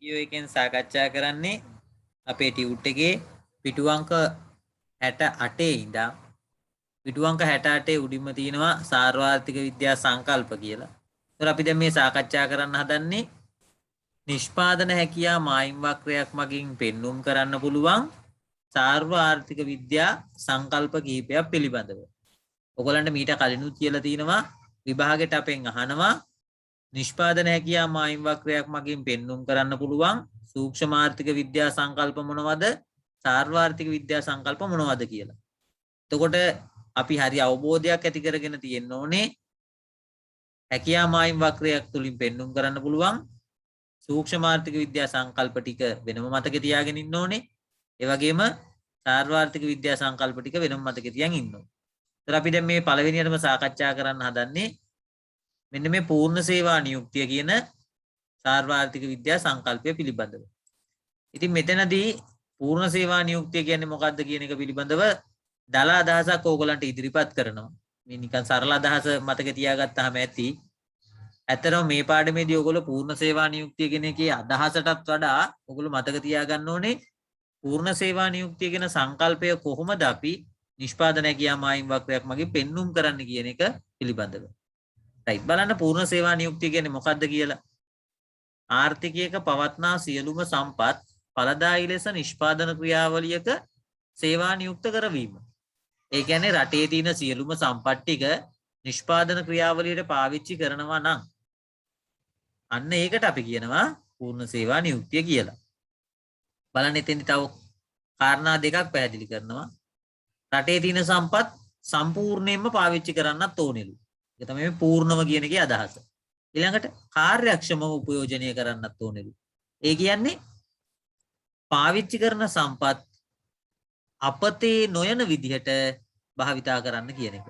Video එකෙන් සාකච්ඡා කරන්නේ අපේ ටියුට් එකේ පිටු අංක 68 ඉඳන් පිටු අංක 68 උඩින්ම තියෙනවා සාර්වාර්ථික විද්‍යා සංකල්ප කියලා. ඒතර අපි දැන් මේ සාකච්ඡා කරන්න හදන්නේ නිෂ්පාදන හැකියා මායිම් වක්‍රයක් මගින් පෙන්눔 කරන්න පුළුවන් සාර්වාර්ථික විද්‍යා සංකල්ප කිහිපයක් පිළිබඳව. ඔයගලන්ට මීට කලිනුත් කියලා තිනවා විභාගෙට අපෙන් අහනවා නිෂ්පාදන හැකියා මායිම් වක්‍රයක් මගින් පෙන්눔 කරන්න පුළුවන් සූක්ෂමාර්ථික විද්‍යා සංකල්ප මොනවද සාර්වාර්ථික විද්‍යා සංකල්ප මොනවද කියලා. එතකොට අපි හරි අවබෝධයක් ඇති කරගෙන තියෙන්න ඕනේ හැකියා මායිම් වක්‍රයක් තුලින් පෙන්눔 කරන්න පුළුවන් සූක්ෂමාර්ථික විද්‍යා සංකල්ප ටික වෙනම මතකේ තියාගෙන ඉන්න ඕනේ. ඒ වගේම සාර්වාර්ථික විද්‍යා සංකල්ප ටික වෙනම මතකේ තියන් ඉන්න ඕනේ. ඒතර අපි දැන් මේ පළවෙනියටම සාකච්ඡා කරන්න හදන්නේ මෙන්න මේ පූර්ණ සේවා නියුක්තිය කියන සාර්වාර්ථික විද්‍යා සංකල්පය පිළිබඳව. ඉතින් මෙතනදී පූර්ණ සේවා නියුක්තිය කියන්නේ මොකක්ද කියන එක පිළිබඳව දල අදහසක් ඕගලන්ට ඉදිරිපත් කරනවා. මේ නිකන් සරල අදහස මතක තියාගත්තාම ඇති. ඇත්තටම මේ පාඩමේදී ඕගොල්ලෝ පූර්ණ සේවා නියුක්තිය කියන එකේ අදහසටත් වඩා ඕගොල්ලෝ මතක තියාගන්න ඕනේ පූර්ණ සේවා නියුක්තිය කියන සංකල්පය කොහොමද අපි නිෂ්පාදන හැකියා මායිම් වක්‍රයක් මගින් පෙන්눔 කරන්න කියන එක පිළිබඳව. right බලන්න පූර්ණ සේවා නියුක්තිය කියන්නේ මොකක්ද කියලා. ආර්ථිකයක පවත්නා සියලුම සම්පත් ඵලදායී ලෙස නිෂ්පාදන ක්‍රියාවලියක සේවා නියුක්ත කරවීම. ඒ කියන්නේ රටේ තියෙන සියලුම සම්පත් ටික නිෂ්පාදන ක්‍රියාවලියට පාවිච්චි කරනවා නම් අන්න ඒකට අපි කියනවා පූර්ණ සේවා නියුක්තිය කියලා. බලන්න එතෙන්දි තව කාරණා දෙකක් පැහැදිලි කරනවා. රටේ තියෙන සම්පත් සම්පූර්ණයෙන්ම පාවිච්චි කරන්නත් ඕනෙලු. ඒක තමයි මේ පූර්ණව කියන එකේ අදහස. ඊළඟට කාර්යක්ෂමව උපයෝජනය කරන්නත් ඕනෙලු. ඒ කියන්නේ පාවිච්චි කරන සම්පත් අපතේ නොයන විදිහට භාවිතා කරන්න කියන එක.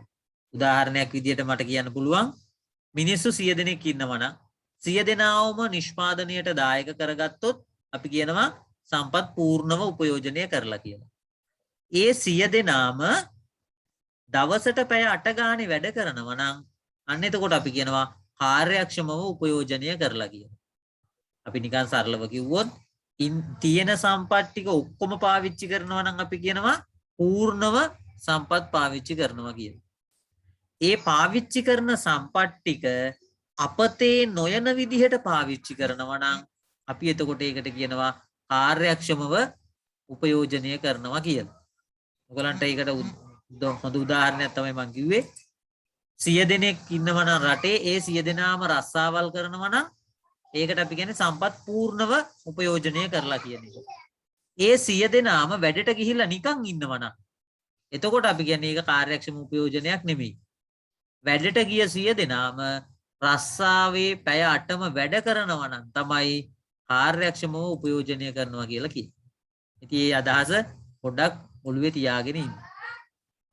උදාහරණයක් විදිහට මට කියන්න පුළුවන් මිනිස්සු 100 දෙනෙක් ඉන්නවා නම් 100 දෙනාවම නිෂ්පාදනයට දායක කරගත්තොත් අපි කියනවා සම්පත් පූර්ණව උපයෝජනය කරලා කියලා. ඒ 100 දෙනාම දවසට පැය 8 ගානේ වැඩ කරනවා නම් අන්න එතකොට අපි කියනවා කාර්යක්ෂමව උපයෝජනය කරලා කියලා. අපි නිකන් සරලව කිව්වොත් තියෙන සම්පත් ටික ඔක්කොම පාවිච්චි කරනවා නම් අපි කියනවා පූර්ණව සම්පත් පාවිච්චි කරනවා කියලා. ඒ පාවිච්චි කරන සම්පත් ටික අපතේ නොයන විදිහට පාවිච්චි කරනවා නම් අපි එතකොට ඒකට කියනවා කාර්යක්ෂමව උපයෝජනය කරනවා කියලා. ඔයගලන්ට ඒකට හොඳ උදාහරණයක් තමයි මම කිව්වේ. 100 දෙනෙක් ඉන්නවා නම් රටේ ඒ 100 දෙනාම රස්සාවල් කරනවා නම් ඒකට අපි කියන්නේ සම්පත් පූර්ණව උපයෝජනය කරලා කියන එක. ඒ 100 දෙනාම වැඩට ගිහිල්ලා නිකන් ඉන්නවා නම් එතකොට අපි කියන්නේ ඒක කාර්යක්ෂම උපයෝජනයක් නෙමෙයි. වැඩට ගිය 100 දෙනාම රස්සාවේ පැය 8ම වැඩ කරනවා නම් තමයි කාර්යක්ෂමව උපයෝජනය කරනවා කියලා කියන්නේ. ඉතින් මේ අදහස පොඩ්ඩක් ඔළුවේ තියාගෙන ඉන්න.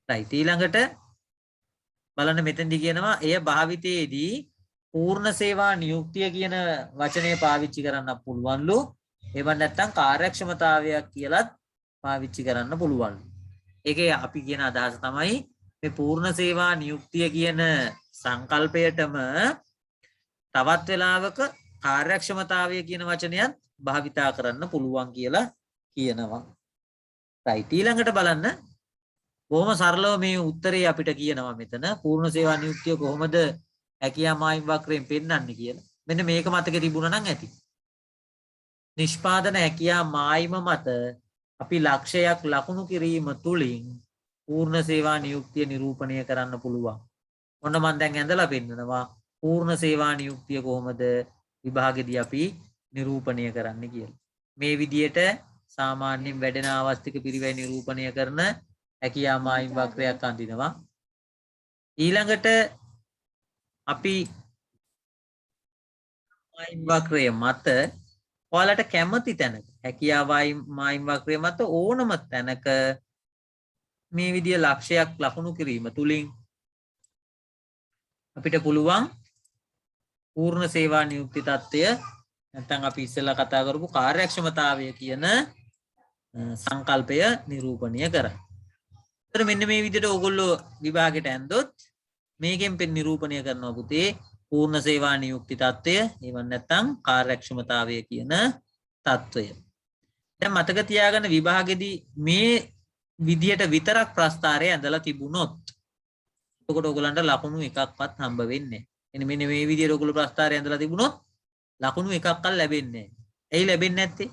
right ඊළඟට බලන්න මෙතෙන්දී කියනවා එය භාවිතයේදී පූර්ණ සේවා නියුක්තිය කියන වචනය පාවිච්චි කරන්න පුළුවන්ලු. එහෙම නැත්නම් කාර්යක්ෂමතාවයක් කියලාත් පාවිච්චි කරන්න පුළුවන්ලු. ඒකේ අපි කියන අදහස තමයි මේ පූර්ණ සේවා නියුක්තිය කියන සංකල්පයටම තවත් වෙලාවක කාර්යක්ෂමතාවය කියන වචනයත් භාවිතා කරන්න පුළුවන් කියලා කියනවා. right ඊළඟට බලන්න බොහොම සරලව මේ උත්තරේ අපිට කියනවා මෙතන පූර්ණ සේවා නියුක්තිය කොහොමද හැකියා මායිම් වක්‍රයෙන් පෙන්වන්නේ කියලා. මෙන්න මේක මතකේ තිබුණා නම් ඇති. නිෂ්පාදන හැකියා මායිම මත අපි ලක්ෂයක් ලකුණු කිරීම තුලින් පූර්ණ සේවා නියුක්තිය නිරූපණය කරන්න පුළුවන්. ඔන්න මම දැන් ඇඳලා පෙන්නනවා පූර්ණ සේවා නියුක්තිය කොහොමද විභාගෙදී අපි නිරූපණය කරන්න කියලා. මේ විදියට සාමාන්‍යයෙන් වැඩෙන අවස්තික පිරිවැය නිරූපණය කරන හැකියා මායිම් වක්‍රයක් අඳිනවා. ඊළඟට අපි මායිම් වක්‍රය මත ඔයාලට කැමති තැනක හැකියා මායිම් වක්‍රය මත ඕනම තැනක මේ විදිය ලක්ෂයක් ලකුණු කිරීම තුලින් අපිට පුළුවන් පූර්ණ සේවා නියුක්ති තත්ත්වය නැත්නම් අපි ඉස්සෙල්ලා කතා කරපු කාර්යක්ෂමතාවය කියන සංකල්පය නිරූපණය කරන්න. ඒතර මෙන්න මේ විදිහට ඕගොල්ලෝ විභාගෙට ඇන්දොත් මේකෙන් පෙන් නිරූපණය කරනවා පුතේ පූර්ණ සේවා නියුක්ති තත්ත්වය එහෙම නැත්නම් කාර්යක්ෂමතාවය කියන තත්වය. දැන් මතක තියාගන්න විභාගෙදී මේ විදියට විතරක් ප්‍රස්ථාරය ඇඳලා තිබුණොත් එතකොට ඔයගලන්ට ලකුණු එකක්වත් හම්බ වෙන්නේ නැහැ. මෙන්න මේ විදියට ඔයගොල්ලෝ ප්‍රස්ථාරය ඇඳලා තිබුණොත් ලකුණු එකක්වත් ලැබෙන්නේ නැහැ. ඇයි ලැබෙන්නේ නැත්තේ?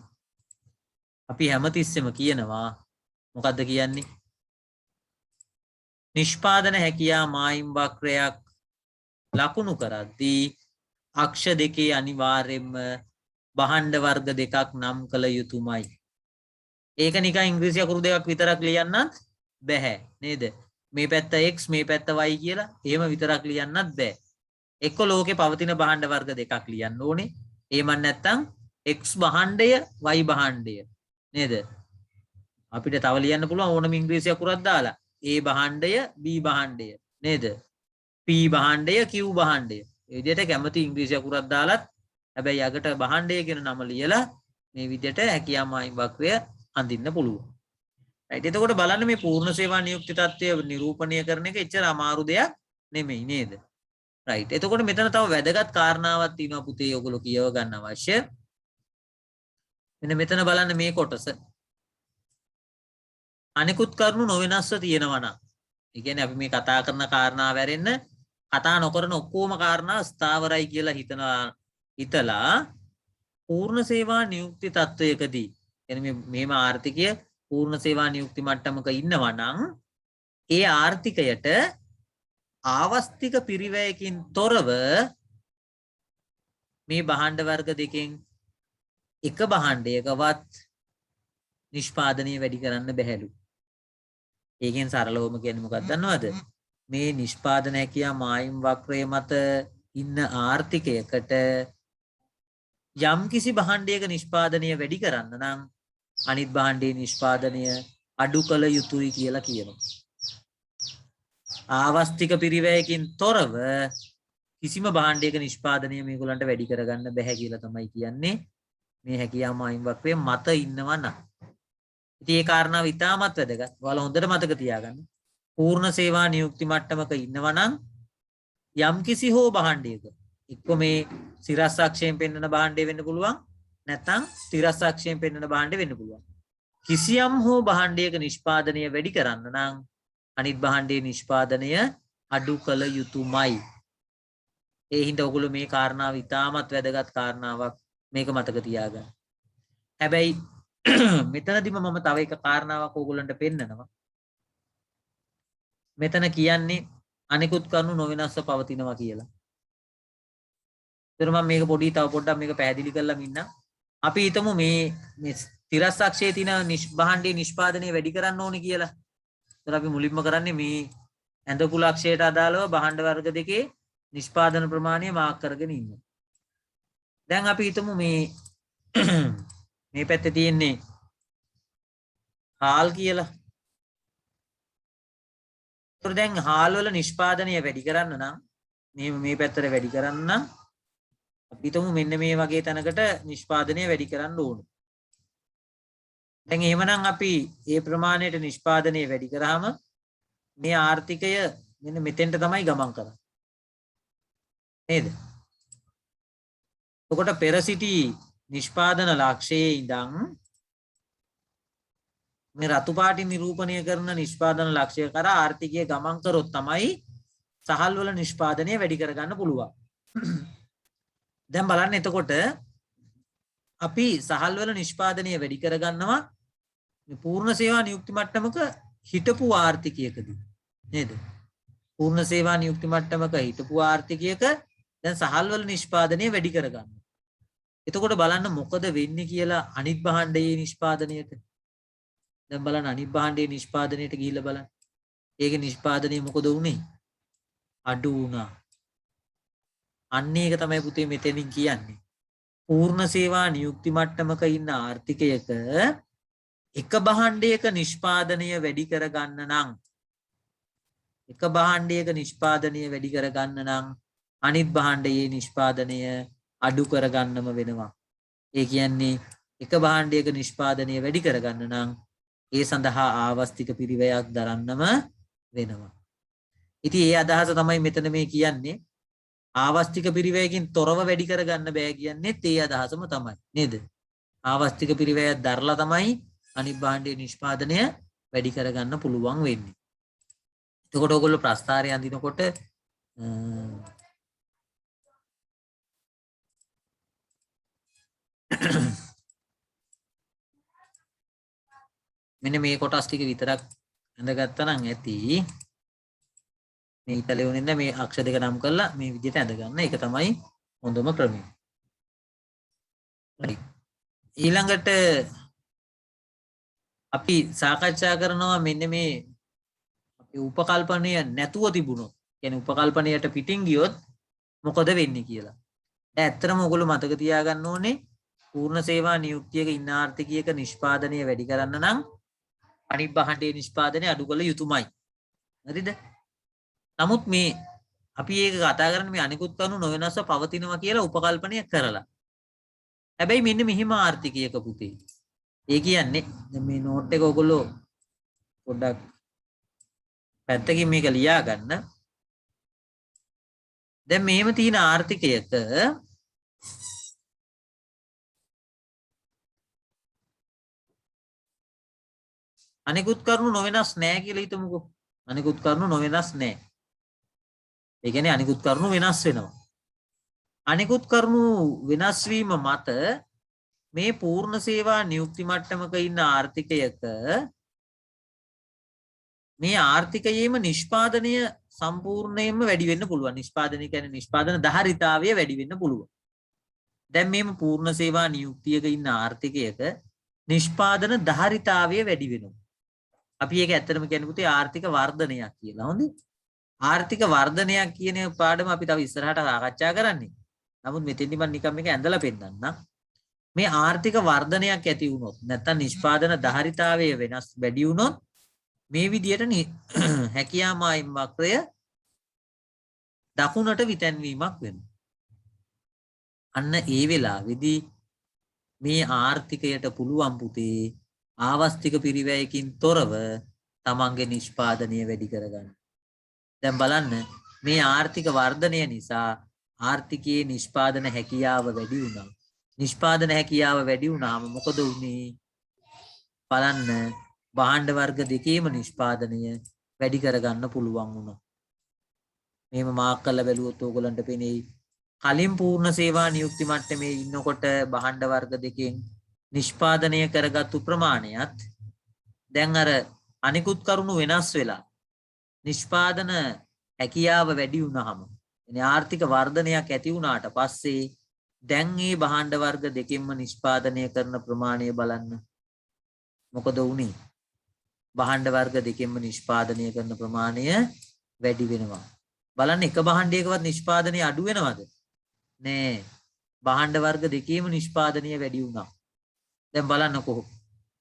අපි හැමතිස්සෙම කියනවා මොකද්ද කියන්නේ? නිෂ්පාදන හැකියා මායිම් වක්‍රයක් ලකුණු කරද්දී අක්ෂ දෙකේ අනිවාර්යෙන්ම භාණ්ඩ වර්ග දෙකක් නම් කළ යුතුමයි. ඒක නිකන් ඉංග්‍රීසි අකුරු දෙකක් විතරක් ලියන්නත් බැහැ නේද? මේ පැත්ත x මේ පැත්ත y කියලා එහෙම විතරක් ලියන්නත් බෑ. එක්ක ලෝකේ පවතින භාණ්ඩ වර්ග දෙකක් ලියන්න ඕනේ. එහෙම නැත්නම් x භාණ්ඩය y භාණ්ඩය නේද? අපිට තව ලියන්න පුළුවන් ඕනම ඉංග්‍රීසි අකුරක් දාලා a භාණ්ඩය b භාණ්ඩය නේද? p භාණ්ඩය q භාණ්ඩය. ඒ විදිහට කැමති ඉංග්‍රීසි අකුරක් දාලත් හැබැයි යකට භාණ්ඩය කියන නම ලියලා මේ විදිහට හැකියා මායිම් වක්‍රය අඳින්න පුළුවන්. රයිට්. එතකොට බලන්න මේ පූර්ණ සේවා නියුක්ති තත්ත්වය නිරූපණය කරන එක එච්චර අමාරු දෙයක් නෙමෙයි නේද? රයිට්. එතකොට මෙතන තව වැදගත් කාරණාවක් තියෙනවා පුතේ ඔයගොල්ලෝ කියව ගන්න අවශ්‍ය. මෙතන බලන්න මේ කොටස. අනිකුත් කරුණු නොවෙනස්ව තියෙනවා නම්. ඒ කියන්නේ අපි මේ කතා කරන කාරණා වැරෙන්න කතා නොකරන ඔක්කොම කාරණා ස්ථාවරයි කියලා හිතලා පූර්ණ සේවා නියුක්ති තත්වයකදී එන්නේ මෙහෙම ආර්ථිකය පූර්ණ සේවා නියුක්ති මට්ටමක ඉන්නවා නම් ඒ ආර්ථිකයට ආවස්තික පිරිවැයකින් තොරව මේ භාණ්ඩ වර්ග දෙකෙන් එක භාණ්ඩයකවත් නිෂ්පාදනය වැඩි කරන්න බැහැලු. ඒකෙන් සරලවම කියන්නේ මොකක්ද දන්නවද? මේ නිෂ්පාදන හැකියා මායිම් වක්‍රය මත ඉන්න ආර්ථිකයකට යම් කිසි භාණ්ඩයක නිෂ්පාදනය වැඩි කරන්න නම් අනිත් භාණ්ඩයේ නිෂ්පාදනය අඩු කළ යුතුයි කියලා කියනවා. ආවස්තික පිරිවැයකින් තොරව කිසිම භාණ්ඩයක නිෂ්පාදනය මේගොල්ලන්ට වැඩි කරගන්න බැහැ කියලා තමයි කියන්නේ මේ හැකියා මායිම් වක්‍රය මත ඉන්නවා නම්. ඉතින් ඒ කාරණාව ඉතාමත් වැදගත්. ඔයාලා හොඳට මතක තියාගන්න. පූර්ණ සේවා නියුක්ති මට්ටමක ඉන්නවා නම් යම් කිසි හෝ භාණ්ඩයක එක්ක මේ සිරස් අක්ෂයෙන් පෙන්වන භාණ්ඩය වෙන්න පුළුවන් නැත්නම් තිරස් අක්ෂයෙන් පෙන්වන භාණ්ඩය වෙන්න පුළුවන්. කිසියම් හෝ භාණ්ඩයක නිෂ්පාදනය වැඩි කරන්න නම් අනිත් භාණ්ඩයේ නිෂ්පාදනය අඩු කළ යුතුමයි. ඒ හින්දා ඔයගොල්ලෝ මේ කාරණාව ඉතාමත් වැදගත් කාරණාවක්. මේක මතක තියාගන්න. හැබැයි මෙතනදිම මම තව එක කාරණාවක් ඕගොල්ලන්ට පෙන්නනවා. මෙතන කියන්නේ අනිකුත් කරුණු නොවෙනස්ව පවතිනවා කියලා. ඒතර මම මේක පොඩි තව පොඩ්ඩක් මේක පැහැදිලි කරලා ඉන්නම්. අපි හිතමු මේ තිරස් අක්ෂයේ තියෙන භාණ්ඩයේ නිෂ්පාදනය වැඩි කරන්න ඕනේ කියලා. ඒතර අපි මුලින්ම කරන්නේ මේ ඇඳපුල අක්ෂයට අදාළව භාණ්ඩ වර්ග දෙකේ නිෂ්පාදන ප්‍රමාණය මාක් කරගෙන ඉන්නවා. දැන් අපි හිතමු මේ පැත්තේ තියෙන්නේ හාල් කියලා. ඒතර දැන් හාල් වල නිෂ්පාදනය වැඩි කරන්න නම් මේ පැත්තට වැඩි කරන්න නම් අපි හිතමු මෙන්න මේ වගේ තැනකට නිෂ්පාදනය වැඩි කරන්න ඕනේ. දැන් එහෙමනම් අපි මේ ප්‍රමාණයට නිෂ්පාදනය වැඩි කරාම මේ ආර්ථිකය මෙන්න මෙතෙන්ට තමයි ගමන් කරන්නේ. නේද? එතකොට පෙර සිටි නිෂ්පාදන ලක්ෂයේ ඉඳන් මේ රතු පාටින් නිරූපණය කරන නිෂ්පාදන ලක්ෂය කරා ආර්ථිකය ගමන් කරොත් තමයි සහල් වල නිෂ්පාදනය වැඩි කරගන්න පුළුවන්. දැන් බලන්න එතකොට අපි සහල් වල නිෂ්පාදනය වැඩි කරගන්නවා මේ පූර්ණ සේවා නියුක්ති මට්ටමක හිටපු ආර්ථිකයකදී නේද? පූර්ණ සේවා නියුක්ති මට්ටමක හිටපු ආර්ථිකයක දැන් සහල් වල නිෂ්පාදනය වැඩි කරගන්න. එතකොට බලන්න මොකද වෙන්නේ කියලා අනිත් භාණ්ඩයේ නිෂ්පාදනයට. දැන් බලන්න අනිත් භාණ්ඩයේ නිෂ්පාදනයට ගිහිල්ලා බලන්න. ඒකේ නිෂ්පාදනය මොකද වුනේ? අඩු වුණා. අන්න ඒක තමයි පුතේ මෙතනින් කියන්නේ. පූර්ණ සේවා නියුක්ති මට්ටමක ඉන්න ආර්ථිකයක එක භාණ්ඩයක නිෂ්පාදනය වැඩි කරගන්න නම් එක භාණ්ඩයක නිෂ්පාදනය වැඩි කරගන්න නම් අනිත් භාණ්ඩයේ නිෂ්පාදනය අඩු කරගන්නම වෙනවා. ඒ කියන්නේ එක භාණ්ඩයක නිෂ්පාදනය වැඩි කරගන්න නම් ඒ සඳහා ආවස්තික පිරිවැයක් දරන්නම වෙනවා. ඉතින් ඒ අදහස තමයි මෙතන මේ කියන්නේ. ආවස්තික පිරිවැයකින් තොරව වැඩි කරගන්න බෑ කියන්නේත් ඒ අදහසම තමයි නේද? ආවස්තික පිරිවැය දරලා තමයි අනිත් භාණ්ඩයේ නිෂ්පාදනය වැඩි කරගන්න පුළුවන් වෙන්නේ. එතකොට ඔයගොල්ලෝ ප්‍රස්ථාරය අඳිනකොට මෙන්න මේ කොටස් ටික විතරක් ඇඳගත්තා නම් ඇති. මේ ඉතලෙ උනින්ද මේ අක්ෂර දෙක නම් කරලා මේ විදිහට ඇඳ ගන්න. ඒක තමයි හොඳම ක්‍රමය. හරි. ඊළඟට අපි සාකච්ඡා කරනවා මෙන්න මේ අපේ උපකල්පනය නැතුව තිබුණොත්, කියන්නේ උපකල්පනයට පිටින් ගියොත් මොකද වෙන්නේ කියලා. දැන් ඇත්තටම ඔයගොල්ලෝ මතක තියාගන්න ඕනේ පූර්ණ සේවා නියුක්තියක ඉන්න ආර්ථිකයක නිෂ්පාදනය වැඩි කරන්න නම් අනිත් භාණ්ඩයේ නිෂ්පාදනය අඩු කළ යුතුමයි. හරිද? නමුත් මේ අපි ඒක කතා කරන්නේ මේ අනිකුත් කරුණු නොවෙනස්ව පවතිනවා කියලා උපකල්පනය කරලා. හැබැයි මෙන්න මෙහිම ආර්ථිකයක පුතේ. ඒ කියන්නේ දැන් මේ නෝට් එක ඔයගොල්ලෝ පොඩ්ඩක් පැත්තකින් මේක ලියා ගන්න. දැන් මෙහෙම තියෙන ආර්ථිකයක අනිකුත් කරුණු නොවෙනස් නැහැ කියලා හිතමුකෝ. අනිකුත් කරුණු නොවෙනස් නැහැ. ඒ කියන්නේ අනිකුත් කරුණු වෙනස් වෙනවා. අනිකුත් කරුණු වෙනස් වීම මත මේ පූර්ණ සේවා නියුක්ති මට්ටමක ඉන්න ආර්ථිකයක මේ ආර්ථිකයේම නිෂ්පාදනය සම්පූර්ණයෙන්ම වැඩි වෙන්න පුළුවන්. නිෂ්පාදනය කියන්නේ නිෂ්පාදන ධාරිතාවය වැඩි වෙන්න පුළුවන්. දැන් මේම පූර්ණ සේවා නියුක්තියක ඉන්න ආර්ථිකයක නිෂ්පාදන ධාරිතාවය වැඩි වෙනවා. අපි ඒක ඇත්තටම කියන්නේ පුතේ ආර්ථික වර්ධනයක් කියලා. හොඳයි. ආර්ථික වර්ධනයක් කියන පාඩම අපි තව ඉස්සරහට සාකච්ඡා කරන්නේ. නමුත් මෙතෙන්දි මම නිකන් මේක ඇඳලා පෙන්නන්නම්. මේ ආර්ථික වර්ධනයක් ඇති වුණොත් නැත්නම් නිෂ්පාදන ධාරිතාවය වෙනස් වැඩි වුණොත් මේ විදියට හැකියා මායිම් වක්‍රය දකුණට විතැන්වීමක් වෙනවා. අන්න ඒ වෙලාවේදී මේ ආර්ථිකයට පුළුවන් පුතේ ආවස්තික පිරිවැයකින් තොරව තමන්ගේ නිෂ්පාදනය වැඩි කරගන්න. දැන් බලන්න මේ ආර්ථික වර්ධනය නිසා ආර්ථිකයේ නිෂ්පාදන හැකියාව වැඩි වුණා. නිෂ්පාදන හැකියාව වැඩි වුණාම මොකද වුනේ? බලන්න භාණ්ඩ වර්ග දෙකේම නිෂ්පාදනය වැඩි කරගන්න පුළුවන් වුණා. මේව මාක් කරලා බැලුවොත් ඕගොල්ලන්ට පේන්නේ කලින් පූර්ණ සේවා නියුක්ති මට්ටමේ ඉන්නකොට භාණ්ඩ වර්ග දෙකෙන් නිෂ්පාදනය කරගත්තු ප්‍රමාණයත් දැන් අර අනිකුත් කරුණු වෙනස් වෙලා නිෂ්පාදන හැකියාව වැඩි වුණාම එනේ ආර්ථික වර්ධනයක් ඇති වුණාට පස්සේ දැන් මේ භාණ්ඩ වර්ග දෙකෙන්ම නිෂ්පාදනය කරන ප්‍රමාණය බලන්න මොකද වුනේ? භාණ්ඩ වර්ග දෙකෙන්ම නිෂ්පාදනය කරන ප්‍රමාණය වැඩි වෙනවා. බලන්න එක භාණ්ඩයකවත් නිෂ්පාදනය අඩු වෙනවද? නෑ. භාණ්ඩ වර්ග දෙකේම නිෂ්පාදනය වැඩි වුණා. දැන් බලන්නකෝ.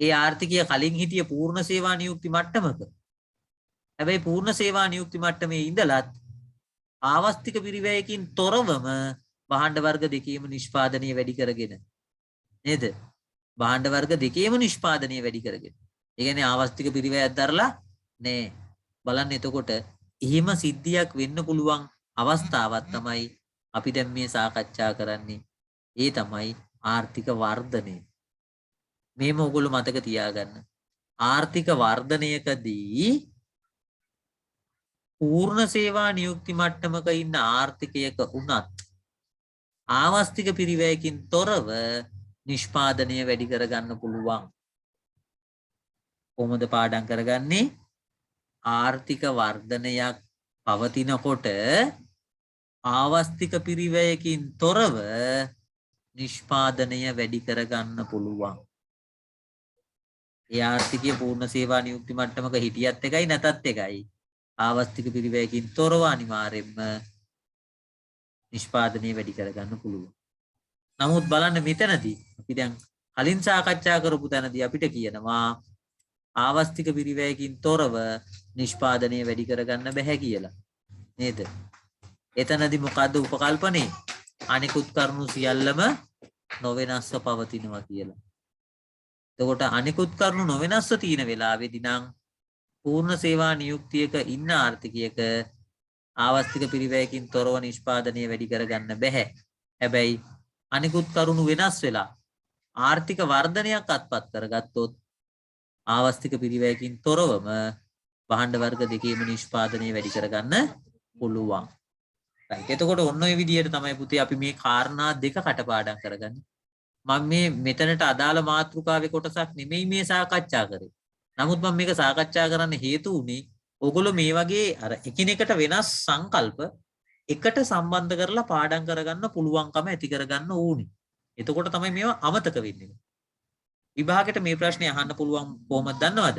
ඒ ආර්ථිකය කලින් හිටිය පූර්ණ සේවා නියුක්ති මට්ටමක. හැබැයි පූර්ණ සේවා නියුක්ති මට්ටමේ ඉඳලත් ආවස්තික පිරිවැයකින් තොරවම භාණ්ඩ වර්ග දෙකේම නිෂ්පාදනය වැඩි කරගෙන නේද? භාණ්ඩ වර්ග දෙකේම නිෂ්පාදනය වැඩි කරගෙන. ඒ කියන්නේ ආවස්තික පිරිවැයක් දරලා නෑ. බලන්න එතකොට එහෙම සිද්ධියක් වෙන්න පුළුවන් අවස්ථාවක් තමයි අපි දැන් මේ සාකච්ඡා කරන්නේ. ඒ තමයි ආර්ථික වර්ධනය. මේම ඔයගොල්ලෝ මතක තියාගන්න. ආර්ථික වර්ධනයකදී පූර්ණ සේවා නියුක්ති මට්ටමක ඉන්න ආර්ථිකයක උනත් ආවස්තික පිරිවැයකින් තොරව නිෂ්පාදනය වැඩි කරගන්න පුළුවන්. කොහොමද පාඩම් කරගන්නේ? ආර්ථික වර්ධනයක් පවතිනකොට ආවස්තික පිරිවැයකින් තොරව නිෂ්පාදනය වැඩි කරගන්න පුළුවන්. ඒ ආර්ථිකය පූර්ණ සේවා නියුක්ති මට්ටමක හිටියත් එකයි නැතත් එකයි. ආවස්තික පිරිවැයකින් තොරව අනිවාර්යයෙන්ම නිෂ්පාදනය වැඩි කරගන්න පුළුවන්. නමුත් බලන්න මෙතනදී අපි දැන් කලින් සාකච්ඡා කරපු තැනදී අපිට කියනවා ආවස්තික පිරිවැයකින් තොරව නිෂ්පාදනය වැඩි කරගන්න බැහැ කියලා. නේද? එතනදී මොකද්ද උපකල්පනේ? අනිකුත් කරුණු සියල්ලම නොවෙනස්ව පවතිනවා කියලා. එතකොට අනිකුත් කරුණු නොවෙනස්ව තියෙන වෙලාවේදී නම් පූර්ණ සේවා නියුක්තියක ඉන්න ආර්ථිකයක ආවස්තික පිරිවැයකින් තොරව නිෂ්පාදනය වැඩි කරගන්න බැහැ. හැබැයි අනිකුත් කරුණු වෙනස් වෙලා ආර්ථික වර්ධනයක් අත්පත් කරගත්තොත් ආවස්තික පිරිවැයකින් තොරවම භාණ්ඩ වර්ග දෙකේම නිෂ්පාදනය වැඩි කරගන්න පුළුවන්. right. එතකොට ඔන්න ඔය විදිහට තමයි පුතේ අපි මේ කාරණා දෙක කටපාඩම් කරගන්නේ. මම මේ මෙතනට අදාළ මාතෘකාවේ කොටසක් නෙමෙයි මේ සාකච්ඡා කරේ. නමුත් මම මේක සාකච්ඡා කරන්න හේතු උනේ ඕගොල්ලෝ මේ වගේ අර එකිනෙකට වෙනස් සංකල්ප එකට සම්බන්ධ කරලා පාඩම් කරගන්න පුළුවන්කම ඇති කරගන්න ඕනේ. එතකොට තමයි මේවා අමතක වෙන්නේ. විභාගයට මේ ප්‍රශ්නේ අහන්න පුළුවන් කොහොමද දන්නවද?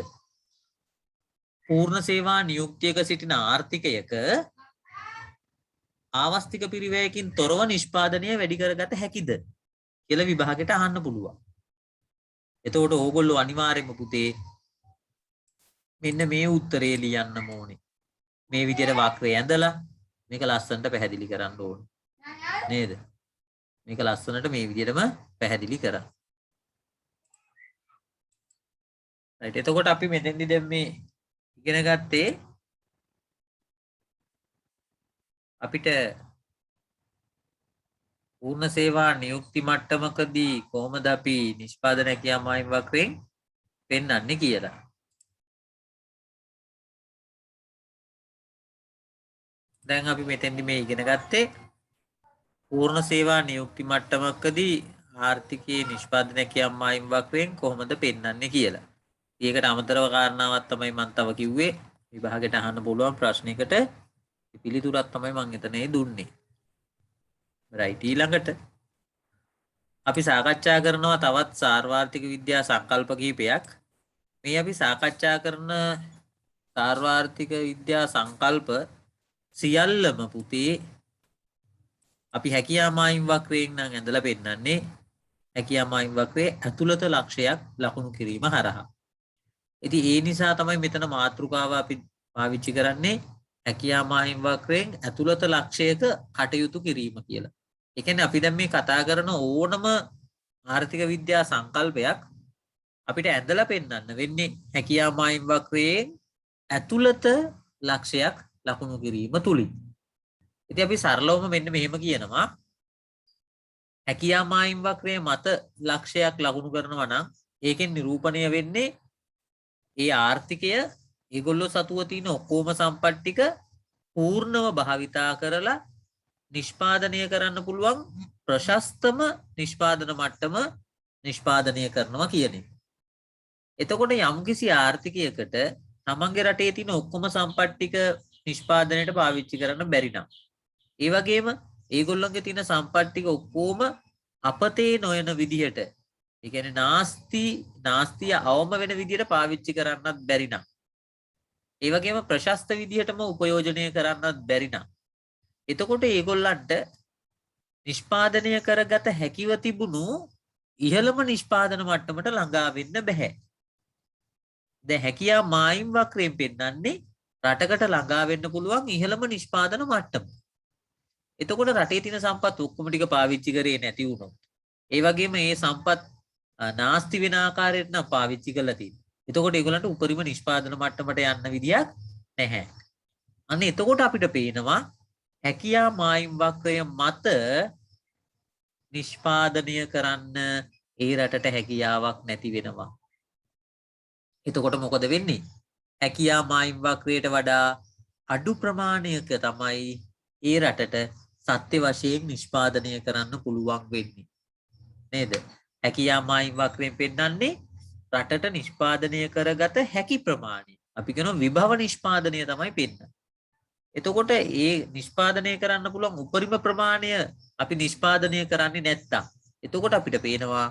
පූර්ණ සේවා නියුක්තියක සිටින ආර්ථිකයක ආවස්තික පිරිවැයකින් තොරව නිෂ්පාදනය වැඩි කරගත හැකිද කියලා විභාගයට අහන්න පුළුවන්. එතකොට ඕගොල්ලෝ අනිවාර්යයෙන්ම පුතේ මෙන්න මේ උත්තරේ ලියන්න ඕනේ. මේ විදිහට වක්‍රය ඇඳලා මේක ලස්සනට පැහැදිලි කරන්න ඕනේ. නේද? මේක ලස්සනට මේ විදිහටම පැහැදිලි කරා. right. එතකොට අපි මෙතෙන්දි දැන් මේ ඉගෙන ගත්තේ අපිට පූර්ණ සේවා නියුක්ති මට්ටමකදී කොහොමද අපි නිෂ්පාදන හැකියාමායිම් වක්‍රයෙන් පෙන්වන්නේ කියලා. දැන් අපි මෙතෙන්දි මේ ඉගෙන ගත්තේ පූර්ණ සේවා නියුක්ති මට්ටමකදී ආර්ථිකයේ නිෂ්පාදන හැකියාමායිම් වක්‍රයෙන් කොහොමද පෙන්වන්නේ කියලා. ඒකට අමතරව කාරණාවක් තමයි මම තව කිව්වේ විභාගයට අහන්න පුළුවන් ප්‍රශ්නයකට පිළිතුරක් තමයි මම එතනේ දුන්නේ. right. ඊළඟට අපි සාකච්ඡා කරනවා තවත් සාර්වාර්ථික විද්‍යා සංකල්ප කිහිපයක්. මේ අපි සාකච්ඡා කරන සාර්වාර්ථික විද්‍යා සංකල්ප සියල්ලම පුතේ අපි හැකියාමායිම් වක්‍රයෙන් නම් ඇඳලා පෙන්නන්නේ හැකියාමායිම් වක්‍රයේ ඇතුළත ලක්ෂයක් ලකුණු කිරීම හරහා. ඉතින් ඒ නිසා තමයි මෙතන මාතෘකාව අපි පාවිච්චි කරන්නේ හැකියාමායිම් වක්‍රයෙන් ඇතුළත ලක්ෂයක කටයුතු කිරීම කියලා. ඒ කියන්නේ අපි දැන් මේ කතා කරන ඕනම ආර්ථික විද්‍යා සංකල්පයක් අපිට ඇඳලා පෙන්වන්න වෙන්නේ හැකියාමායිම් වක්‍රයේ ඇතුළත ලක්ෂයක් ලකුණු කිරීම තුලින්. ඉතින් අපි සරලවම මෙන්න මෙහෙම කියනවා හැකියාමායිම් වක්‍රයේ මත ලක්ෂයක් ලකුණු කරනවා නම් ඒකෙන් නිරූපණය වෙන්නේ ඒ ආර්ථිකය ඒගොල්ලෝ සතුව තියෙන ඔක්කොම සම්පත් ටික පූර්ණව භාවිතා කරලා නිෂ්පාදනය කරන්න පුළුවන් ප්‍රශස්තම නිෂ්පාදන මට්ටම නිෂ්පාදනය කරනවා කියන එක. එතකොට යම්කිසි ආර්ථිකයකට තමන්ගේ රටේ තියෙන ඔක්කොම සම්පත් ටික නිෂ්පාදනයට පාවිච්චි කරන්න බැරි නම් ඒ වගේම ඒගොල්ලන්ගේ තියෙන සම්පත් ටික ඔක්කොම අපතේ නොයන විදිහට ඒ කියන්නේ නාස්තිය අවම වෙන විදිහට පාවිච්චි කරන්නත් බැරි නම් ඒ වගේම ප්‍රශස්ත විදිහටම උපයෝජනය කරන්නත් බැරි නම් එතකොට ඒගොල්ලන්ට නිෂ්පාදනය කරගත හැකිව තිබුණු ඉහළම නිෂ්පාදන මට්ටමට ළඟා වෙන්න බෑ. දැන් හැකියා මායිම් වක්‍රයෙන් පෙන්නන්නේ රටකට ළඟා වෙන්න පුළුවන් ඉහළම නිෂ්පාදන මට්ටම. එතකොට රටේ තියෙන සම්පත් ඔක්කොම ටික පාවිච්චි කරේ නැති වුණොත් ඒ වගේම මේ සම්පත් නාස්ති වෙන ආකාරයට නම් පාවිච්චි කරලා තියෙනවා. එතකොට ඒගොල්ලන්ට උපරිම නිෂ්පාදන මට්ටමට යන්න විදියක් නැහැ. අන්න එතකොට අපිට පේනවා හැකියා මායිම් වක්‍රය මත නිෂ්පාදනය කරන්න ඒ රටට හැකියාවක් නැති වෙනවා. එතකොට මොකද වෙන්නේ? හැකියා මායිම් වක්‍රයට වඩා අඩු ප්‍රමාණයක තමයි ඒ රටට සත්‍ය වශයෙන් නිෂ්පාදනය කරන්න පුළුවන් වෙන්නේ. නේද? හැකියා මායිම් වක්‍රයෙන් පෙන්නන්නේ රටට නිෂ්පාදනය කරගත හැකි ප්‍රමාණය. අපි කියනවා විභව නිෂ්පාදනය තමයි පෙන්නන්නේ. එතකොට ඒ නිෂ්පාදනය කරන්න පුළුවන් උපරිම ප්‍රමාණය අපි නිෂ්පාදනය කරන්නේ නැත්තම් එතකොට අපිට පේනවා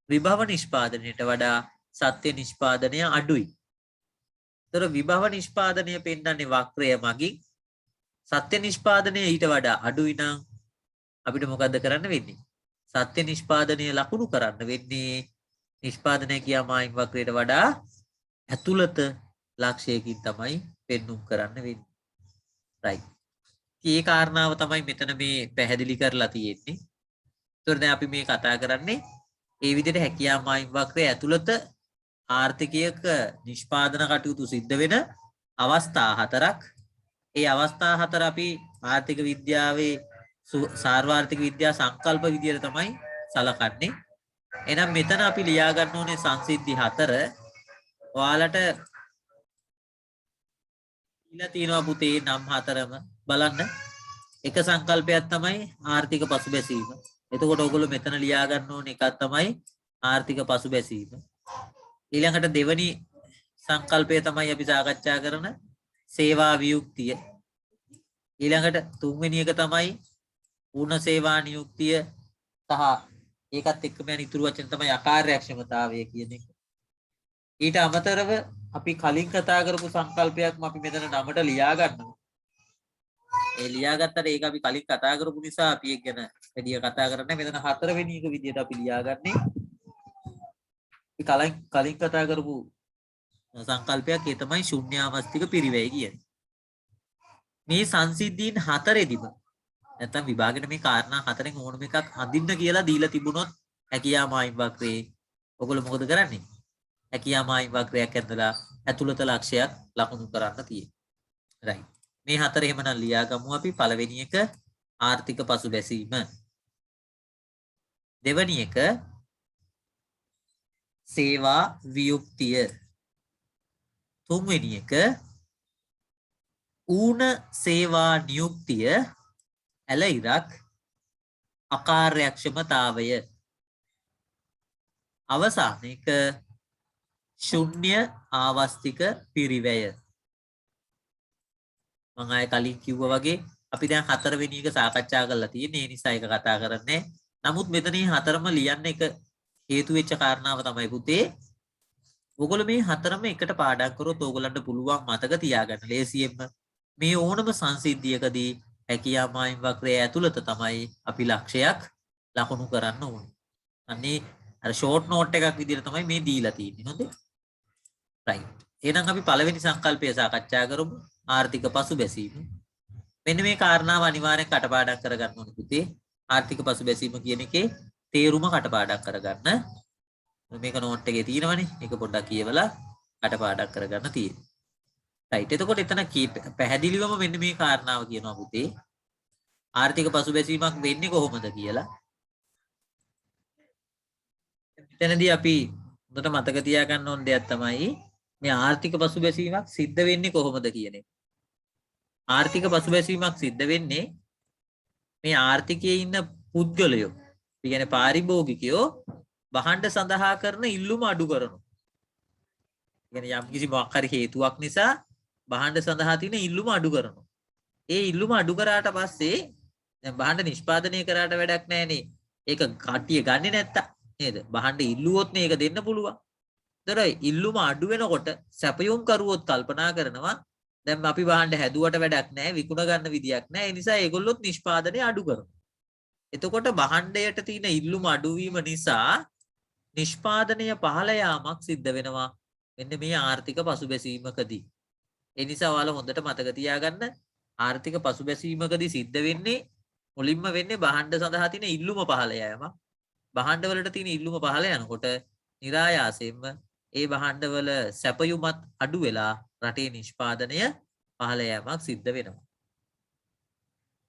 විභව නිෂ්පාදනයට වඩා සත්‍ය නිෂ්පාදනය අඩුයි. ඒතර විභව නිෂ්පාදනය පෙන්නන්නේ වක්‍රය මගින් සත්‍ය නිෂ්පාදනය ඊට වඩා අඩුයි නම් අපිට මොකද්ද කරන්න වෙන්නේ? සත්‍ය නිෂ්පාදනය ලකුණු කරන්න වෙන්නේ නිෂ්පාදනය කියා මායිම් වක්‍රයට වඩා ඇතුළත ලක්ෂයකින් තමයි පෙන්눔 කරන්න වෙන්නේ. right. මේ කාරණාව තමයි මෙතන මේ පැහැදිලි කරලා තියෙන්නේ. ඒතර දැන් අපි මේ කතා කරන්නේ ඒ විදිහට හැකියා මායිම් වක්‍රය ඇතුළත ආර්ථිකයක නිෂ්පාදන කටයුතු සිද්ධ වෙන අවස්ථා හතරක්. ඒ අවස්ථා හතර අපි ආර්ථික විද්‍යාවේ සාර්වාර්ථික විද්‍යා සංකල්ප විදියට තමයි සලකන්නේ. එහෙනම් මෙතන අපි ලියා ගන්න ඕනේ සංසිද්ධි 4. ඔයාලට දීලා තියෙනවා පුතේ නම් 4ම බලන්න. එක සංකල්පයක් තමයි ආර්ථික පසුබැසීම. එතකොට ඔයගොල්ලෝ මෙතන ලියා ගන්න ඕනේ එකක් තමයි ආර්ථික පසුබැසීම. ඊළඟට දෙවනි සංකල්පය තමයි අපි සාකච්ඡා කරන සේවා වියුක්තිය. ඊළඟට තුන්වෙනි එක තමයි පූර්ණ සේවා නියුක්තිය සහ ඒකත් එක්කම යන ඉතුරු වචන තමයි අකාර්යක්ෂමතාවය කියන එක. ඊට අමතරව අපි කලින් කතා කරපු සංකල්පයක්ම අපි මෙතන නමට ලියා ගන්නවා. ඒ ලියාගත්තට ඒක අපි කලින් කතා කරපු නිසා අපි ඒක ගැන වැඩි කතා කරන්නේ මෙතන හතරවෙනි එක විදිහට අපි ලියාගන්නේ. අපි කලින් කතා කරපු සංකල්පයක් ඒ තමයි ශුන්‍යාවස්තික පිරිවැය කියන්නේ. මේ සංසිද්ධීන් හතරෙදිම නැත්නම් විභාගෙට මේ කාරණා හතරෙන් ඕනම එකක් අඳින්න කියලා දීලා තිබුණොත් හැකියා මායිම් වක්‍රේ ඔයගොල්ලෝ මොකද කරන්නේ? හැකියා මායිම් වක්‍රයක් ඇඳලා ඇතුළත ලක්ෂයක් ලකුණු කරන්න තියෙනවා. right. මේ හතර එහෙමනම් ලියා ගමු අපි. පළවෙනි එක ආර්ථික පසුබැසීම. දෙවෙනි එක සේවා වියුක්තිය. තුන්වෙනි එක ඌන සේවා නියුක්තිය ඇල ඉරක් අකාර්යක්ෂමතාවය. අවසාන එක ශුන්‍ය ආවස්තික පිරිවැය. මම ආයේ කලින් කිව්වා වගේ අපි දැන් හතරවෙනි එක සාකච්ඡා කරලා තියෙන්නේ. ඒ නිසා ඒක කතා කරන්නේ. නමුත් මෙතන මේ හතරම ලියන්න එක හේතු වෙච්ච කාරණාව තමයි පුතේ. ඔයගොල්ලෝ මේ හතරම එකට පාඩම් කරොත් ඕගොල්ලන්ට පුළුවන් මතක තියාගන්න ලේසියෙන්ම මේ ඕනම සංසිද්ධියකදී හැකියා මායිම් වක්‍රය ඇතුළත තමයි අපි ලක්ෂයක් ලකුණු කරන්න ඕනේ. අනේ අර ෂෝට් නෝට් එකක් විදිහට තමයි මේ දීලා තියෙන්නේ. හොඳේ. right. එහෙනම් අපි පළවෙනි සංකල්පය සාකච්ඡා කරමු. ආර්ථික පසුබැසීම. මෙන්න මේ කාරණාව අනිවාර්යෙන් කටපාඩම් කරගන්න ඕනේ පුතේ. ආර්ථික පසුබැසීම කියන එකේ තේරුම කටපාඩම් කරගන්න. මේක නෝට් එකේ තියෙනවනේ. ඒක පොඩ්ඩක් කියවලා කටපාඩම් කරගන්න තියෙනවා. right. එතකොට එතන පැහැදිලිවම මෙන්න මේ කාරණාව කියනවා පුතේ. ආර්ථික පසුබැසීමක් වෙන්නේ කොහොමද කියලා. මෙතනදී අපි හොඳට මතක තියාගන්න ඕන දෙයක් තමයි මේ ආර්ථික පසුබැසීමක් සිද්ධ වෙන්නේ කොහොමද කියන එක. ආර්ථික පසුබැසීමක් සිද්ධ වෙන්නේ මේ ආර්ථිකයේ ඉන්න පුද්ගලයෝ, කියන්නේ පාරිභෝගිකයෝ වහඬ සඳහා කරන ඉල්ලුම අඩු කරනවා. කියන්නේ යම් කිසි මොකක් හරි හේතුවක් නිසා වහඬ සඳහා තියෙන ඉල්ලුම අඩු කරනවා. ඒ ඉල්ලුම අඩු කරාට පස්සේ දැන් වහඬ නිෂ්පාදනය කරාට වැඩක් නැහැනේ. ඒක කට්ටිය ගන්නෙ නැත්තා නේද? වහඬ ඉල්ලුවොත් නේ ඒක දෙන්න පුළුවන්. ඒතර ඉල්ලුම අඩු වෙනකොට සැපයුම් කරුවොත් කල්පනා කරනවා දැන් අපි වහඬ හැදුවට වැඩක් නැහැ, විකුණ ගන්න විදියක් නැහැ. ඒ නිසා ඒගොල්ලොත් නිෂ්පාදනය අඩු කරනවා. එතකොට භාණ්ඩයට තියෙන ඉල්ලුම අඩුවීම නිසා නිෂ්පාදනය පහළ යාමක් සිද්ධ වෙනවා මෙන්න මේ ආර්ථික පසුබැසීමකදී. ඒ නිසා ඔයාලා හොඳට මතක තියාගන්න ආර්ථික පසුබැසීමකදී සිද්ධ වෙන්නේ මුලින්ම වෙන්නේ භාණ්ඩ සඳහා තියෙන ඉල්ලුම පහළ යාම. භාණ්ඩ වලට තියෙන ඉල්ලුම පහළ යනකොට નિરાයාසයෙන්ම ඒ භාණ්ඩවල සැපයුමත් අඩු වෙලා රටේ නිෂ්පාදනය පහළ යාමක් සිද්ධ වෙනවා.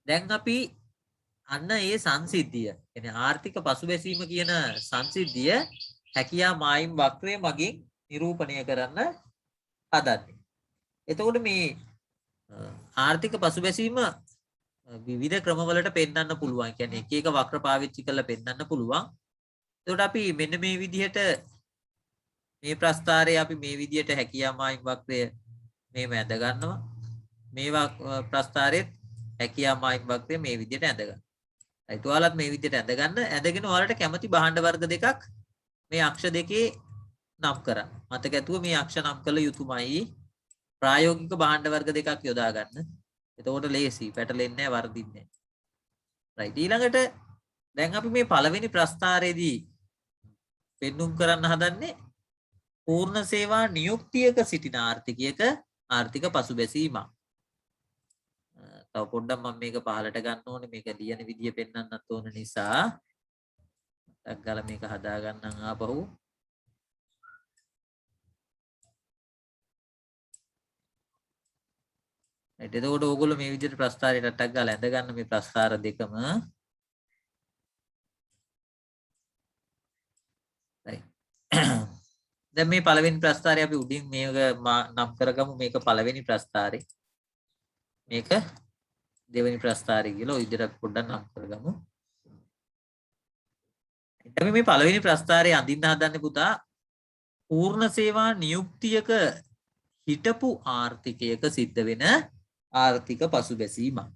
දැන් අපි අන්න ඒ සංසිද්ධිය කියන්නේ ආර්ථික පසුබැසීම කියන සංසිද්ධිය හැකියා මායිම් වක්‍රය මගින් නිරූපණය කරන්න හදන්නේ. එතකොට මේ ආර්ථික පසුබැසීම විවිධ ක්‍රමවලට පෙන්වන්න පුළුවන්. කියන්නේ එක එක වක්‍ර පාවිච්චි කරලා පෙන්වන්න පුළුවන්. එතකොට අපි මෙන්න මේ විදිහට මේ ප්‍රස්ථාරයේ අපි මේ විදිහට හැකියා මායිම් වක්‍රය මේව ඇඳ ගන්නවා. මේ ප්‍රස්ථාරයේ හැකියා මායිම් වක්‍රය මේ විදිහට ඇඳ ගන්නවා. ඒත් ඔයාලත් මේ විදිහට ඇඳ ගන්න. ඇඳගෙන ඔයාලට කැමති භාණ්ඩ වර්ග දෙකක් මේ අක්ෂ දෙකේ නම් කරන්න. මතක ඇතුව මේ අක්ෂ නම් කළ යුතුමයි. ප්‍රායෝගික භාණ්ඩ වර්ග දෙකක් යොදා ගන්න. එතකොට ලේසි, පැටලෙන්නේ නැහැ, වර්ධින්නේ නැහැ. right. ඊළඟට දැන් අපි මේ පළවෙනි ප්‍රස්ථාරයේදී පෙන්눔 කරන්න හදන්නේ පූර්ණ සේවා නියුක්තියක සිටින ආර්ථිකයක ආර්ථික පසුබැසීමක්. තව පොඩ්ඩක් මම මේක පහලට ගන්න ඕනේ. මේක ලියන විදිය පෙන්වන්නත් ඕන නිසා ටක් ගාලා මේක හදා ගන්නම් ආපහු. එතකොට ඕගොල්ලෝ මේ විදිහට ප්‍රස්ථාරයට ටක් ගාලා ඇඳ ගන්න මේ ප්‍රස්ථාර දෙකම. දැන් මේ පළවෙනි ප්‍රස්ථාරය අපි උඩින් මේක නම් කරගමු. මේක පළවෙනි ප්‍රස්ථාරය. මේක දෙවෙනි ප්‍රස්ථාරය කියලා ඔය විදිහට පොඩ්ඩක් නම් කරගමු. අපි මේ පළවෙනි ප්‍රස්ථාරයේ අඳින්න හදන්නේ පුතා පූර්ණ සේවා නියුක්තියක හිටපු ආර්ථිකයක සිද්ධ වෙන ආර්ථික පසුබැසීමක්.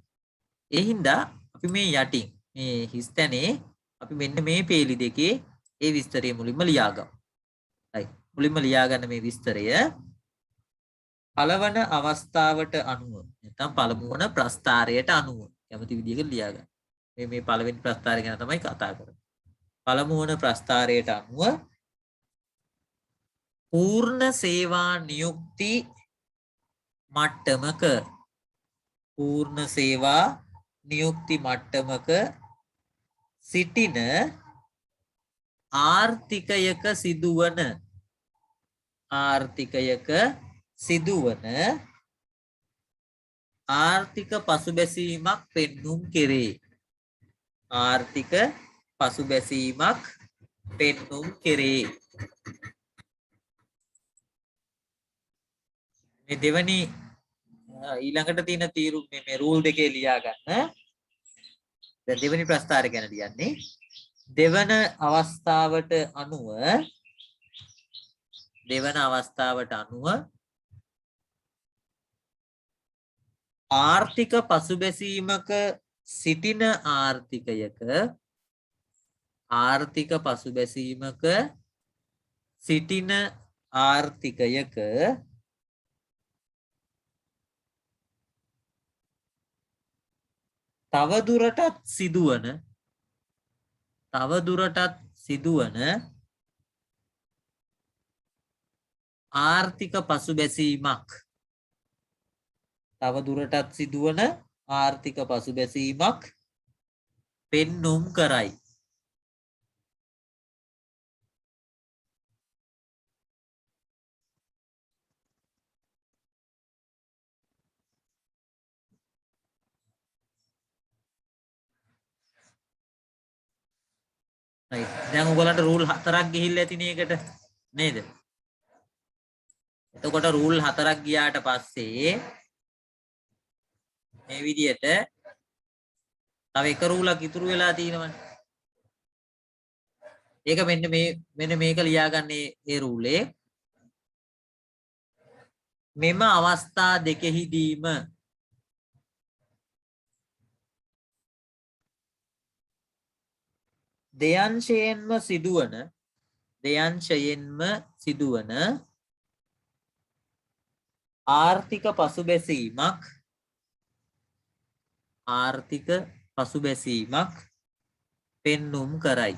ඒ හින්දා අපි මේ යටින් මේ හිස්තැනේ අපි මෙන්න මේ පේලි දෙකේ ඒ විස්තරය මුලින්ම ලියාගමු. හරි. මුලින්ම ලියාගන්න මේ විස්තරය පළවන අවස්ථාවට අනුව නැත්නම් පළමු වන ප්‍රස්ථාරයට අනුව කැමති විදිහකට ලියාගන්න. මේ පළවෙනි ප්‍රස්ථාරය ගැන තමයි කතා කරන්නේ. පළමු වන ප්‍රස්ථාරයට අනුව පූර්ණ සේවා නියුක්ති මට්ටමක සිටින ආර්ථිකයක සිදුවන ආර්ථික පසුබැසීමක් පෙන්눔 කෙරේ. ආර්ථික පසුබැසීමක් පෙන්눔 කෙරේ. මේ දෙවනි ඊළඟට තියෙන තීරු මේ රූල් දෙකේ ලියා ගන්න. දැන් දෙවනි ප්‍රස්ථාරය ගැන ලියන්නේ. දෙවන අවස්ථාවට අනුව ආර්ථික පසුබැසීමක සිටින ආර්ථිකයක තවදුරටත් සිදුවන ආර්ථික පසුබැසීමක් පෙන්눔 කරයි. දැන් ඔයගලන්ට රූල් 4ක් ගිහිල්ලා ඇතිනේ ඒකට නේද? එතකොට රූල් 4ක් ගියාට පස්සේ මේ විදිහට තව එක රූලක් ඉතුරු වෙලා තියෙනවනේ. ඒක මෙන්න මේක ලියාගන්නේ ඒ රූලේ. මෙම අවස්ථා දෙකෙහිදීම දෙයන්ශයෙන්ම සිදුවන ආර්ථික පසුබැසීමක් පෙන්눔 කරයි.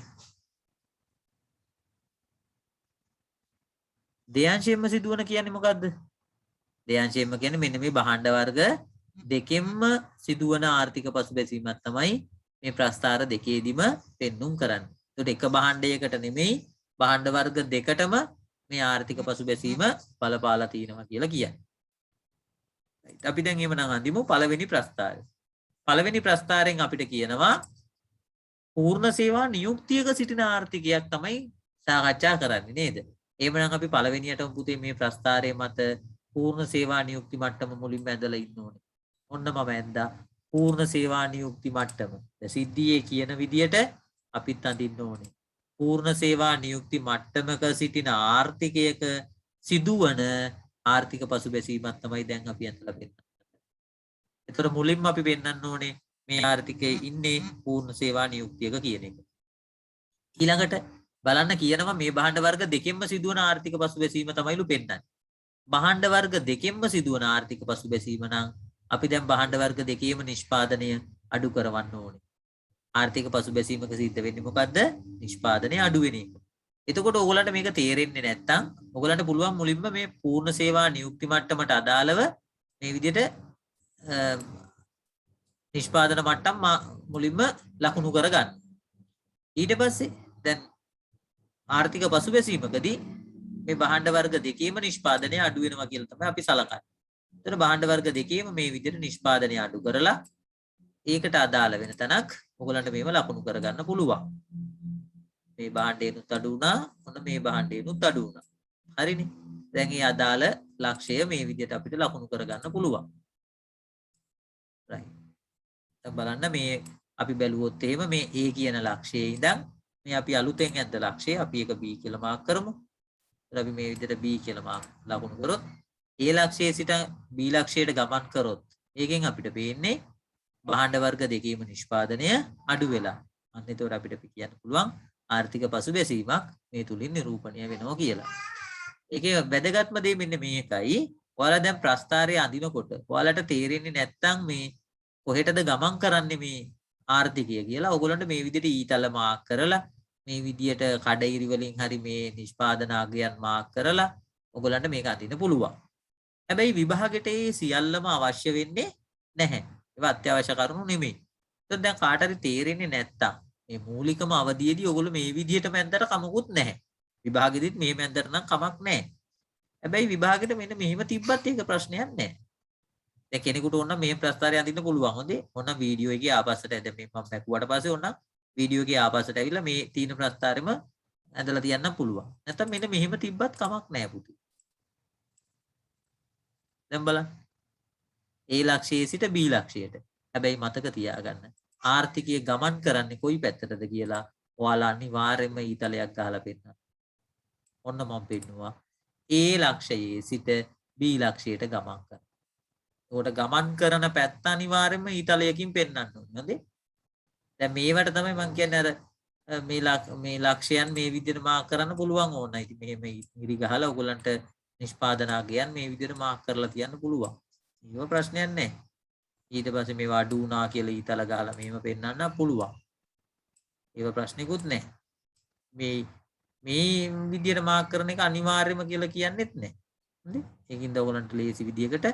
දෙයන්ශයෙන්ම සිදුවන කියන්නේ මොකද්ද? දෙයන්ශයෙන්ම කියන්නේ මෙන්න මේ භාණ්ඩ වර්ග දෙකෙන්ම සිදුවන ආර්ථික පසුබැසීමක් තමයි මේ ප්‍රස්ථාර දෙකේදීම පෙන්눔 කරන්නේ. ඒකට එක භාණ්ඩයකට නෙමෙයි භාණ්ඩ වර්ග දෙකටම මේ ආර්ථික පසුබැසීම බලපාලා තියෙනවා කියලා කියන්නේ. අපි දැන් එහෙමනම් අඳිමු පළවෙනි ප්‍රස්ථාරය. පළවෙනි ප්‍රස්ථාරයෙන් අපිට කියනවා පූර්ණ සේවා නියුක්තියක සිටින ආර්ථිකයක් තමයි සාකච්ඡා කරන්නේ නේද? එහෙමනම් අපි පළවෙනියටම පුතේ මේ ප්‍රස්ථාරයේ මත පූර්ණ සේවා නියුක්ති මට්ටම මුලින්ම ඇඳලා ඉන්න ඕනේ. ඔන්න මම ඇඳා පූර්ණ සේවා නියුක්ති මට්ටම. සිද්ධියේ කියන විදියට අපිත් අඳින්න ඕනේ. පූර්ණ සේවා නියුක්ති මට්ටමක සිටින ආර්ථිකයක සිදුවන ආර්ථික පසුබැසීමක් තමයි දැන් අපි ඇඳලා පෙන්නන්නේ. ඒතර මුලින්ම අපි පෙන්නන්න ඕනේ මේ ආර්ථිකයේ ඉන්නේ පූර්ණ සේවා නියුක්තියක කියන එක. ඊළඟට බලන්න කියනවා මේ භාණ්ඩ වර්ග දෙකෙන්ම සිදුවන ආර්ථික පසුබැසීම තමයිලු පෙන්නන්නේ. භාණ්ඩ වර්ග දෙකෙන්ම සිදුවන ආර්ථික පසුබැසීම නම් අපි දැන් භාණ්ඩ වර්ග දෙකේම නිෂ්පාදනය අඩු කරවන්න ඕනේ. ආර්ථික පසුබැසීමක සිද්ධ වෙන්නේ මොකද්ද? නිෂ්පාදනය අඩු වෙන එක. එතකොට ඕගලන්ට මේක තේරෙන්නේ නැත්නම් ඕගලන්ට පුළුවන් මුලින්ම මේ පූර්ණ සේවා නියුක්ති මට්ටමට අදාළව මේ විදිහට නිෂ්පාදන මට්ටම් මුලින්ම ලකුණු කරගන්න. ඊට පස්සේ දැන් ආර්ථික පසුබැසීමකදී මේ භාණ්ඩ වර්ග දෙකේම නිෂ්පාදනය අඩු වෙනවා කියලා තමයි අපි සලකන්නේ. ඒතර භාණ්ඩ වර්ග දෙකේම මේ විදිහට නිෂ්පාදනය අඩු කරලා ඒකට අදාළ වෙන තැනක් ඔයගලන්ට මේව ලකුණු කරගන්න පුළුවන්. මේ භාණ්ඩේනුත් අඩු වුණා, ඔන්න මේ භාණ්ඩේනුත් අඩු වුණා. හරිනේ. දැන් මේ අදාළ ලක්ෂය මේ විදිහට අපිට ලකුණු කරගන්න පුළුවන්. right. දැන් බලන්න මේ අපි බැලුවොත් එහෙම මේ A කියන ලක්ෂයේ ඉඳන් මේ අපි අලුතෙන් ඇද්ද ලක්ෂය අපි එක B කියලා මාක් කරමු. ඊට අපි මේ විදිහට B කියලා මාක් ලකුණු කරොත් A ලක්ෂයේ සිට B ලක්ෂයට ගමන් කරොත් ඒකෙන් අපිට පේන්නේ භාණ්ඩ වර්ග දෙකේම නිෂ්පාදනය අඩු වෙලා. අන්න එතකොට අපිට කියන්න පුළුවන් ආර්ථික පසුබැසීමක් මේ තුලින් නිරූපණය වෙනවා කියලා. ඒකේ වැදගත්ම දේ මෙන්න මේකයි. ඔයාලා දැන් ප්‍රස්ථාරය අඳිනකොට ඔයාලට තේරෙන්නේ නැත්නම් මේ කොහෙටද ගමන් කරන්නේ මේ ආර්ථිකය කියලා. ඕගොල්ලන්ට මේ විදිහට ඊතල මාක් කරලා මේ විදිහට කඩිරි වලින් හරි මේ නිෂ්පාදන අගයන් මාක් කරලා ඕගොල්ලන්ට මේක අඳින්න පුළුවන්. හැබැයි විභාගෙට ඒ සියල්ලම අවශ්‍ය වෙන්නේ නැහැ. ඒවා අත්‍යවශ්‍ය කරුණු නෙමෙයි. ඒත් දැන් කාට හරි තේරෙන්නේ නැත්තම් මේ මූලිකම අවධියේදී ඔයගොල්ලෝ මේ විදිහට මැද්දට කමකුත් නැහැ. විභාගෙදිත් මේ මැද්දට නම් කමක් නැහැ. හැබැයි විභාගෙට මෙන්න මෙහෙම තිබ්බත් ඒක ප්‍රශ්නයක් නැහැ. දැන් කෙනෙකුට ඕන නම් මේ ප්‍රස්තාරය අඳින්න පුළුවන්. හොඳේ. ඕන වීඩියෝ එකේ ආපස්සට දැන් මේ මම බැකුවට පස්සේ ඕන වීඩියෝ එකේ ආපස්සට ඇවිල්ලා මේ තීන ප්‍රස්තාරෙම ඇඳලා තියන්න පුළුවන්. නැත්නම් මෙන්න මෙහෙම තිබ්බත් කමක් නැහැ පුතේ. දැන් බලන්න. A ලක්ෂයේ සිට B ලක්ෂයට. හැබැයි මතක තියාගන්න. ආර්ථිකයේ ගමන් කරන්නේ කොයි පැත්තටද කියලා ඔයාලා අනිවාර්යයෙන්ම ඊතලයක් ගහලා පෙන්නන්න. ඔන්න මම පෙන්නුවා. A ලක්ෂයේ සිට B ලක්ෂයට ගමන් කරනවා. ඒකට ගමන් කරන පැත්ත අනිවාර්යයෙන්ම ඊතලයකින් පෙන්වන්න ඕනේ. හොඳේ. දැන් මේවට තමයි මම කියන්නේ අර මේ ලක්ෂයන් මේ විදිහට මාක් කරන්න පුළුවන් ඕන. ඉතින් මෙහෙම ඉරි ගහලා ඔයගලන්ට නිෂ්පාදනාගයන් මේ විදිහට මාක් කරලා තියන්න පුළුවන්. ඒක ප්‍රශ්නයක් නැහැ. ඊට පස්සේ මේවා අඩු වුණා කියලා ඊතල ගහලා මෙහෙම පෙන්වන්න පුළුවන්. ඒක ප්‍රශ්නිකුත් නැහැ. මේ විදිහට මාක් කරන එක අනිවාර්යම කියලා කියන්නෙත් නැහැ. හරි? ඒකින්ද ඔයගලන්ට ලේසි විදිහකට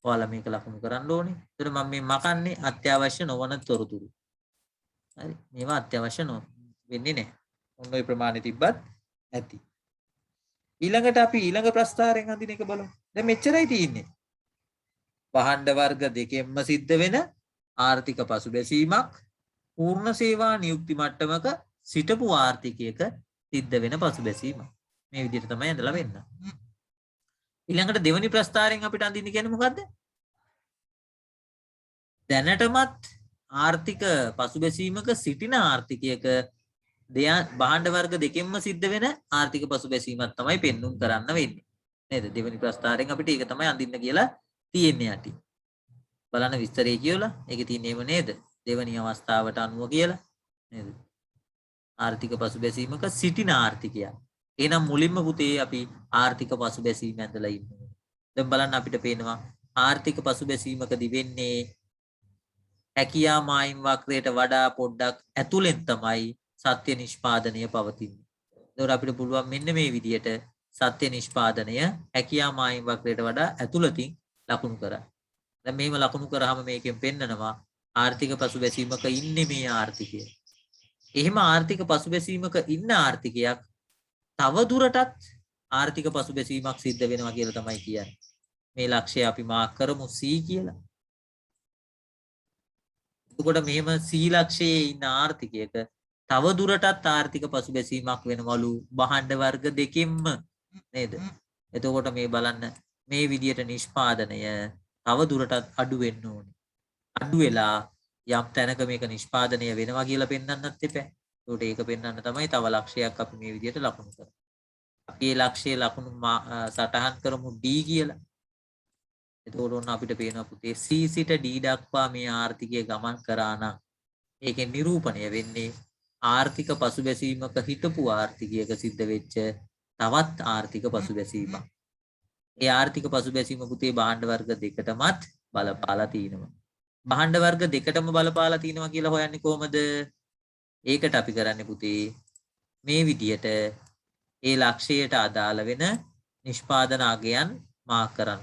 ඔයාලා මේක ලකුණු කරන්න ඕනේ. ඒතර මම මේ මකන්නේ අත්‍යවශ්‍ය නොවන තොරතුරු. හරි. මේවා අත්‍යවශ්‍ය වෙන්නේ නැහැ. ඔන්න ඔය ප්‍රමාණය තිබ්බත් ඇති. ඊළඟට අපි ඊළඟ ප්‍රස්ථාරයෙන් අඳින එක බලමු. දැන් මෙච්චරයි තියෙන්නේ. භාණ්ඩ වර්ග දෙකෙන්ම සිද්ධ වෙන ආර්ථික පසුබැසීමක් පූර්ණ සේවා නියුක්ති මට්ටමක සිටපු ආර්ථිකයක සිද්ධ වෙන පසුබැසීමක්. මේ විදිහට තමයි ඇඳලා වෙන්න. ඊළඟට දෙවෙනි ප්‍රස්ථාරයෙන් අපිට අඳින්න කියන්නේ මොකද්ද? දැනටමත් ආර්ථික පසුබැසීමක සිටින ආර්ථිකයක භාණ්ඩ වර්ග දෙකෙන්ම සිද්ධ වෙන ආර්ථික පසුබැසීමක් තමයි පෙන්눔 කරන්න වෙන්නේ. නේද? දෙවෙනි ප්‍රස්ථාරයෙන් අපිට ඒක තමයි අඳින්න කියලා තියෙන්නේ යටි. බලන්න විස්තරය කියලා. ඒකේ තියෙන්නේම නේද? දෙවෙනි අවස්ථාවට අනුව කියලා. නේද? ආර්ථික පසුබැසීමක සිටින ආර්ථිකයක්. එහෙනම් මුලින්ම පුතේ අපි ආර්ථික පසුබැසීම ඇඳලා ඉන්නවා. දැන් බලන්න අපිට පේනවා ආර්ථික පසුබැසීමකදී වෙන්නේ හැකියා මායිම් වක්‍රයට වඩා පොඩ්ඩක් ඇතුලෙන් තමයි සත්‍ය නිෂ්පාදනය පවතින්නේ. ඒතකොට අපිට පුළුවන් මෙන්න මේ විදිහට සත්‍ය නිෂ්පාදනය හැකියා මායිම් වක්‍රයට වඩා ඇතුළතින් ලකුණු කරා. දැන් මේව ලකුණු කරාම මේකෙන් පෙන්නනවා ආර්ථික පසුබැසීමක ඉන්නේ මේ ආර්ථිකය. එහෙම ආර්ථික පසුබැසීමක ඉන්න ආර්ථිකයක් තව දුරටත් ආර්ථික පසුබැසීමක් සිද්ධ වෙනවා කියලා තමයි කියන්නේ. මේ ලක්ෂය අපි මාක් කරමු C කියලා. එතකොට මෙහෙම C ලක්ෂයේ ඉන්න ආර්ථිකයක තව දුරටත් ආර්ථික පසුබැසීමක් වෙනවලු භාණ්ඩ වර්ග දෙකෙන්ම නේද? එතකොට මේ බලන්න මේ විදියට නිෂ්පාදනය තව දුරටත් අඩු වෙන්න ඕනේ. අඩු වෙලා යම් තැනක මේක නිෂ්පාදනය වෙනවා කියලා පෙන්වන්නත් එපා. ඒකට ඒක පෙන්වන්න තමයි තව ලක්ෂයක් අපි මේ විදියට ලකුණු කරන්නේ. අපි මේ ලක්ෂයේ ලකුණු සටහන් කරමු D කියලා. එතකොට ඔන්න අපිට පේනවා පුතේ C සිට D දක්වා මේ ආර්ථිකය ගමන් කරා නම් ඒකෙන් නිරූපණය වෙන්නේ ආර්ථික පසුබැසීමක හිටපු ආර්ථිකයක සිද්ධ වෙච්ච තවත් ආර්ථික පසුබැසීමක්. ඒ ආර්ථික පසුබැසීම පුතේ භාණ්ඩ වර්ග දෙකටමත් බලපාලා තිනවා. භාණ්ඩ වර්ග දෙකටම බලපාලා තිනවා කියලා හොයන්නේ කොහමද? ඒකට අපි කරන්නේ පුතේ මේ විදියට ඒ ලක්ෂයට අදාළ වෙන නිෂ්පාදන අගයන් මාක් කරන්න.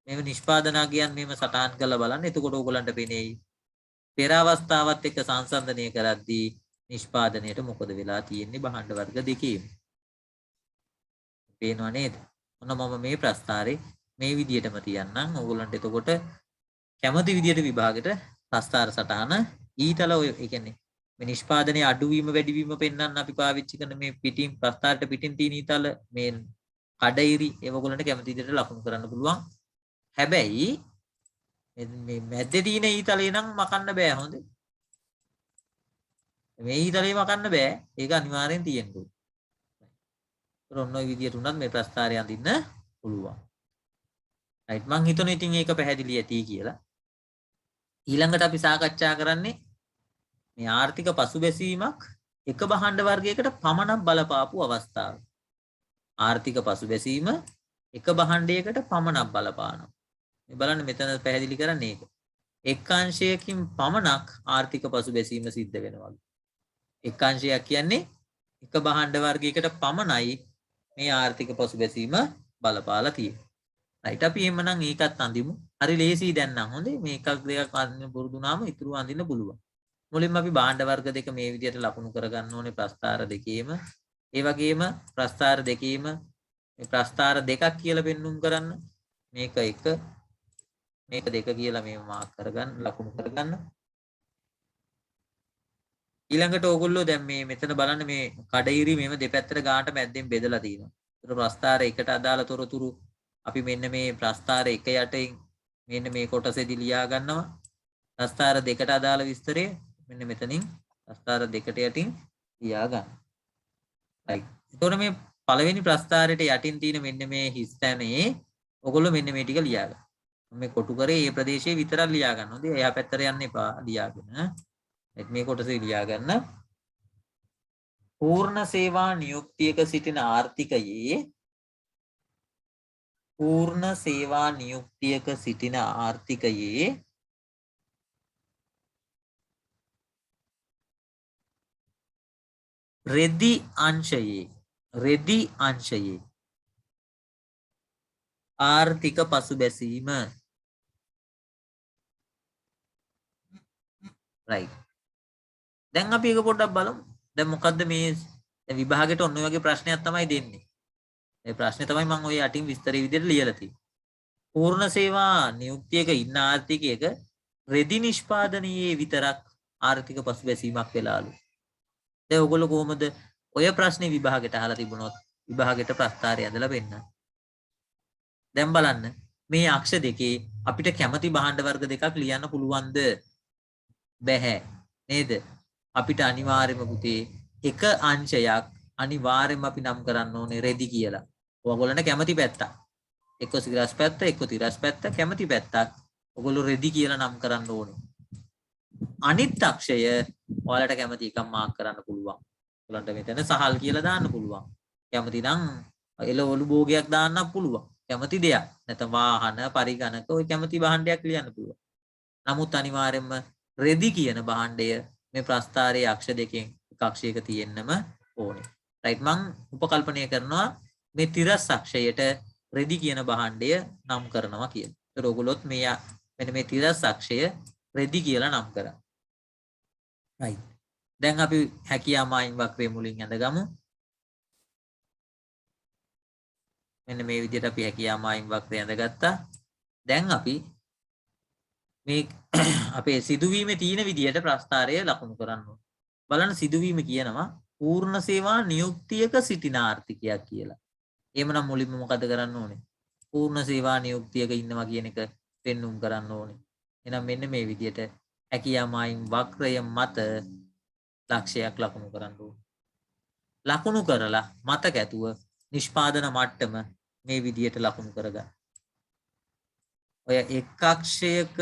මේ නිෂ්පාදන අගයන් මෙහෙම සටහන් කරලා බලන්න. එතකොට ඕගොල්ලන්ට පේන්නේ පෙර අවස්ථාවත් එක්ක සංසන්දනය කරද්දී නිෂ්පාදනයට මොකද වෙලා තියෙන්නේ භාණ්ඩ වර්ග දෙකේම. පේනව නේද? ඔන්න මම මේ ප්‍රස්තාරේ මේ විදියටම තියන්නම්. ඕගොල්ලන්ට එතකොට කැමති විදියට විභාගෙට ප්‍රස්තාර සටහන ඊතල ඔය ඒ කියන්නේ මේ නිෂ්පාදනයේ අඩුවීම වැඩිවීම පෙන්වන්න අපි පාවිච්චි කරන මේ පිටින් ප්‍රස්තාරට පිටින් තියෙන ඊතල මේ කඩිරි ඒවගොල්ලන්ට කැමති විදිහට ලකුණු කරන්න පුළුවන්. හැබැයි මේ මැද්දේ තියෙන ඊතලේ නම් මකන්න බෑ හොඳේ. මේ ඊතලේ මකන්න බෑ. ඒක අනිවාර්යෙන් තියෙන්න ඕනේ. ඔන්න ඔය විදිහට උනත් මේ ප්‍රස්ථාරය අඳින්න පුළුවන්. රයිට් මං හිතනවා ඉතින් ඒක පැහැදිලි ඇති කියලා. ඊළඟට අපි සාකච්ඡා කරන්නේ මේ ආර්ථික පසුබැසීමක් එක භාණ්ඩ වර්ගයකට පමණක් බලපාපු අවස්ථාව. ආර්ථික පසුබැසීම එක භාණ්ඩයකට පමණක් බලපානවා. මේ බලන්න මෙතන පැහැදිලි කරන්නේ ඒක. එක් අංශයකින් පමණක් ආර්ථික පසුබැසීම සිද්ධ වෙනවා. එක් අංශයක් කියන්නේ එක භාණ්ඩ වර්ගයකට පමණයි මේ ආර්ථික පසුබැසීම බලපාලා තියෙන්නේ. රයිට් අපි එහෙමනම් ඒකත් අඳිමු. හරි ලේසියි දැන් නම් හොඳේ. මේ එකක් දෙකක් අඳින්න පුරුදුනාම ඉතුරු අඳින්න පුළුවන්. මුලින්ම අපි භාණ්ඩ වර්ග දෙක මේ විදිහට ලකුණු කරගන්න ඕනේ ප්‍රස්ථාර දෙකේම. ඒ වගේම ප්‍රස්ථාර දෙකේම මේ ප්‍රස්ථාර දෙකක් කියලා පෙන්눔 කරන්න. මේක 1 මේක 2 කියලා මේ මාක් කරගන්න ලකුණු කරගන්න. ඊළඟට ඕගොල්ලෝ දැන් මේ මෙතන බලන්න මේ කඩිරි මේව දෙපැත්තට ගානට මැද්දෙන් බෙදලා තියෙනවා. ඒතර ප්‍රස්ථාර එකට අදාළ තොරතුරු අපි මෙන්න මේ ප්‍රස්ථාර 1 යටින් මෙන්න මේ කොටසේදී ලියා ගන්නවා. ප්‍රස්ථාර දෙකට අදාළ විස්තරය මෙන්න මෙතනින් ප්‍රස්ථාර දෙකට යටින් ලියා ගන්න. right. එතකොට මේ පළවෙනි ප්‍රස්ථාරයට යටින් තියෙන මෙන්න මේ හිස් තැනේ ඔයගොල්ලෝ මෙන්න මේ ටික ලියා ගන්න. මේ කොටු කරේ මේ ප්‍රදේශයේ විතරක් ලියා ගන්න. හොඳයි. එයා පැත්තට යන්න එපා ලියාගෙන. මේ කොටසේ ලියා ගන්න. පූර්ණ සේවා නියුක්තියක සිටින ආර්ථිකයේ පූර්ණ සේවා නියුක්තියක සිටින ආර්ථිකයේ රෙදි අංශයේ ආර්ථික පසුබැසීම right. දැන් අපි එක පොඩ්ඩක් බලමු. දැන් මොකද්ද මේ විභාගෙට ඔන්න ඔය වගේ ප්‍රශ්නයක් තමයි දෙන්නේ. ඒ ප්‍රශ්නේ තමයි මම ඔය යටින් විස්තරي විදිහට ලියලා තියෙන්නේ. පූර්ණ සේවා නියුක්තියක ඉන්න ආර්ථිකයක රෙදි නිෂ්පාදනයේ විතරක් ආර්ථික පසුබැසීමක් වෙලාලු. දැන් ඔයගොල්ලෝ කොහොමද ඔය ප්‍රශ්නේ විභාගෙට අහලා තිබුණොත් විභාගෙට ප්‍රස්ථාරය ඇදලා වෙන්න. දැන් බලන්න මේ අක්ෂ දෙකේ අපිට කැමති භාණ්ඩ වර්ග දෙකක් ලියන්න පුළුවන්ද? බැහැ නේද? අපිට අනිවාර්යයෙන්ම පුතේ එක අංශයක් අනිවාර්යයෙන්ම අපි නම් කරන්න ඕනේ රෙදි කියලා. ඔයගොල්ලන්ට කැමති පැත්ත. එක්ක සිරස් පැත්ත, එක්ක තිරස් පැත්ත කැමති පැත්තක්. ඔයගොල්ලෝ රෙදි කියලා නම් කරන්න ඕනේ. අනිත් අක්ෂය ඔයාලට කැමති එකක් මාක් කරන්න පුළුවන්. ඔයාලන්ට මෙතන සහල් කියලා දාන්න පුළුවන්. කැමති නම් එළවලු භෝගයක් දාන්න පුළුවන්. කැමති දෙයක්. නැත්නම් වාහන, පරිගණක ඔය කැමති භාණ්ඩයක් ලියන්න පුළුවන්. නමුත් අනිවාර්යයෙන්ම රෙදි කියන භාණ්ඩය මේ ප්‍රස්ථාරයේ අක්ෂ දෙකෙන් එක අක්ෂයක තියෙන්නම ඕනේ. රයිට් මම උපකල්පනය කරනවා මේ තිරස් අක්ෂයට රෙදි කියන භාණ්ඩය නම් කරනවා කියලා. ඒතර ඔයගොල්ලොත් මෙන්න මේ තිරස් අක්ෂය රෙදි කියලා නම් කරා. right. දැන් අපි හැකියා මායිම් වක්‍රය මුලින් ඇඳගමු. මෙන්න මේ විදිහට අපි හැකියා මායිම් වක්‍රය ඇඳගත්තා. දැන් අපි මේ අපේ සිදුවීමේ තියෙන විදිහට ප්‍රස්ථාරය ලකුණු කරන්න ඕනේ. බලන්න සිදුවීම කියනවා පූර්ණ සේවා නියුක්තියක සිටින ආර්ථිකයක් කියලා. එහෙමනම් මුලින්ම මොකද කරන්න ඕනේ? පූර්ණ සේවා නියුක්තියක ඉන්නවා කියන එක පෙන්눔 කරන්න ඕනේ. එහෙනම් මෙන්න මේ විදිහට හැකියා මායිම් වක්‍රය මත ලක්ෂයක් ලකුණු කරන්න ඕනේ. ලකුණු කරලා මතක ඇතුව නිෂ්පාදන මට්ටම මේ විදිහට ලකුණු කරගන්න. ඔය එක් අක්ෂයක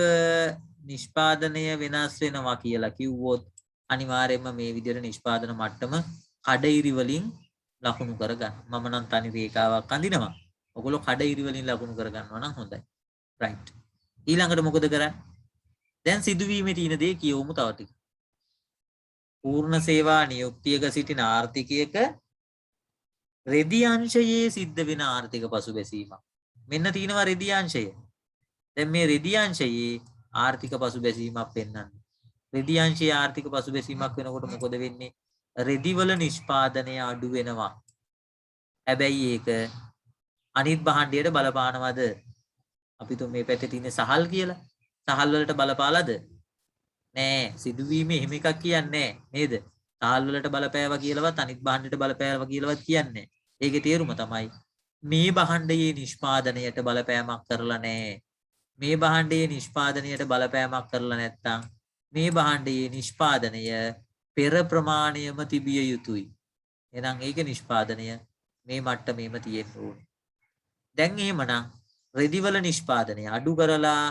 නිෂ්පාදනය වෙනස් වෙනවා කියලා කිව්වොත් අනිවාර්යයෙන්ම මේ විදිහට නිෂ්පාදන මට්ටම කඩිරි වලින් ලකුණු කරගන්න. මම නම් තනි රේඛාවක් අඳිනවා. ඔයගොල්ලෝ කඩිරි වලින් ලකුණු කරගන්නවා නම් හොඳයි. right. ඊළඟට මොකද කරන්නේ? දැන් සිදුවීමේ තියෙන දේ කියවමු තව ටික. පූර්ණ සේවා නියුක්තියක සිටින ආර්ථිකයක රෙදි අංශයේ සිද්ධ වෙන ආර්ථික පසුබැසීමක්. මෙන්න තියෙනවා රෙදි අංශය. දැන් මේ රෙදි අංශයේ ආර්ථික පසුබැසීමක් පෙන්වන්නේ. රෙදි අංශයේ ආර්ථික පසුබැසීමක් වෙනකොට මොකද වෙන්නේ? රෙදි වල නිෂ්පාදනය අඩු වෙනවා. හැබැයි ඒක අනිත් භාණ්ඩයට බලපානවද? අපි තුන් මේ පැත්තේ තියෙන සහල් කියලා. සහල් වලට බලපාලාද? නෑ. සිදුවීමේ එහෙම එකක් කියන්නේ නේද? සහල් වලට බලපෑවා කියලාවත් අනිත් භාණ්ඩයට බලපෑවා කියලාවත් කියන්නේ. ඒකේ තේරුම තමයි මේ භාණ්ඩයේ නිෂ්පාදනයට බලපෑමක් කරලා නැහැ. මේ භාණ්ඩයේ නිෂ්පාදනයට බලපෑමක් කරලා නැත්නම් මේ භාණ්ඩයේ නිෂ්පාදනය පෙර ප්‍රමාණයම තිබිය යුතුයි. එහෙනම් ඒක නිෂ්පාදනය මේ මට්ටමේම තියෙන්න ඕනේ. දැන් එහෙමනම් රෙදිවල නිෂ්පාදනය අඩු කරලා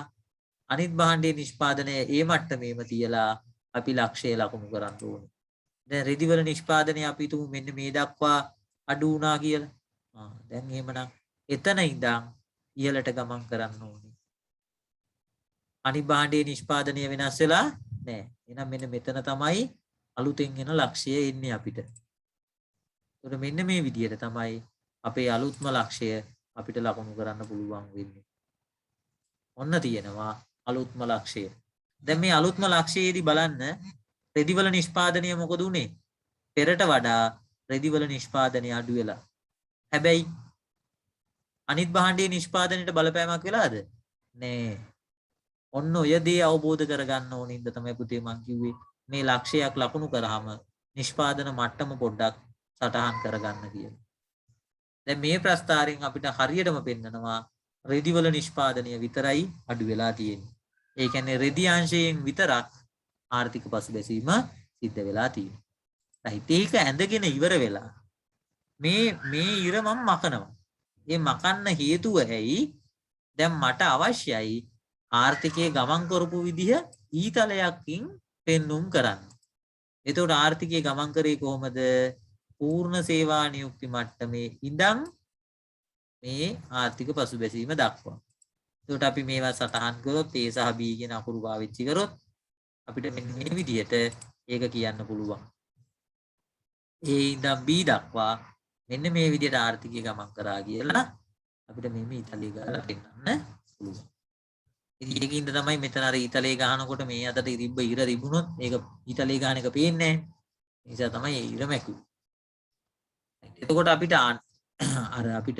අනිත් භාණ්ඩයේ නිෂ්පාදනය ඒ මට්ටමේම තියලා අපි ලක්ෂය ලකුණු කරන්න ඕනේ. දැන් රෙදිවල නිෂ්පාදනය අපි තුමු මෙන්න මේ දක්වා අඩු වුණා කියලා. දැන් එහෙමනම් එතන ඉඳන් ඉහළට ගමන් කරන්න ඕනේ. අනිත් භාණ්ඩයේ නිෂ්පාදනය වෙනස් වෙලා නැහැ. එහෙනම් මෙන්න මෙතන තමයි අලුතෙන් එන ලක්ෂය එන්නේ අපිට. ඒකට මෙන්න මේ විදිහට තමයි අපේ අලුත්ම ලක්ෂය අපිට ලකුණු කරන්න පුළුවන් වෙන්නේ. ඔන්න තියෙනවා අලුත්ම ලක්ෂය. දැන් මේ අලුත්ම ලක්ෂයේදී බලන්න රෙදිවල නිෂ්පාදනය මොකද උනේ? පෙරට වඩා රෙදිවල නිෂ්පාදනය අඩු වෙලා. හැබැයි අනිත් භාණ්ඩයේ නිෂ්පාදනයට බලපෑමක් වෙලාද? නෑ. ඔන්න ඔය දේ අවබෝධ කරගන්න ඕනින්ද තමයි පුතේ මං කිව්වේ මේ ලක්ෂයක් ලකුණු කරාම නිෂ්පාදන මට්ටම පොඩ්ඩක් සටහන් කරගන්න කියලා. දැන් මේ ප්‍රස්තාරයෙන් අපිට හරියටම පෙන්නනවා රෙදිවල නිෂ්පාදනය විතරයි අඩු වෙලා තියෙන්නේ. ඒ කියන්නේ රෙදි අංශයෙන් විතරක් ආර්ථික පසුබැසීම සිද්ධ වෙලා තියෙනවා. right ඒක ඇඳගෙන ඉවර වෙලා මේ ඉර මම මකනවා. මේ මකන්න හේතුව ඇයි? දැන් මට අවශ්‍යයි ආර්ථිකයේ ගමන් කරපු විදිහ ඊතලයකින් පෙන්눔 කරන්න. එතකොට ආර්ථිකයේ ගමන් කරේ කොහොමද? පූර්ණ සේවා නියුක්ති මට්ටමේ ඉඳන් මේ ආර්ථික පසුබැසීම දක්වා. එතකොට අපි මේවා සටහන් කරොත් A සහ B කියන අකුරු පාවිච්චි කරොත් අපිට මෙන්න මේ විදිහට ඒක කියන්න පුළුවන්. A ඉඳන් B දක්වා මෙන්න මේ විදිහට ආර්ථිකය ගමන් කරා කියලා අපිට මේ ඉතලයේ ගාලා පෙන්නන්න පුළුවන්. ඉතින් ඒකින්ද තමයි මෙතන අර ඉතලයේ ගහනකොට මේ අතට තිබ්බ ඉර තිබුණොත් ඒක ඉතලයේ ගහන එක පේන්නේ නැහැ. ඒ නිසා තමයි ඒ ඉර මැකුවේ. එතකොට අපිට අපිට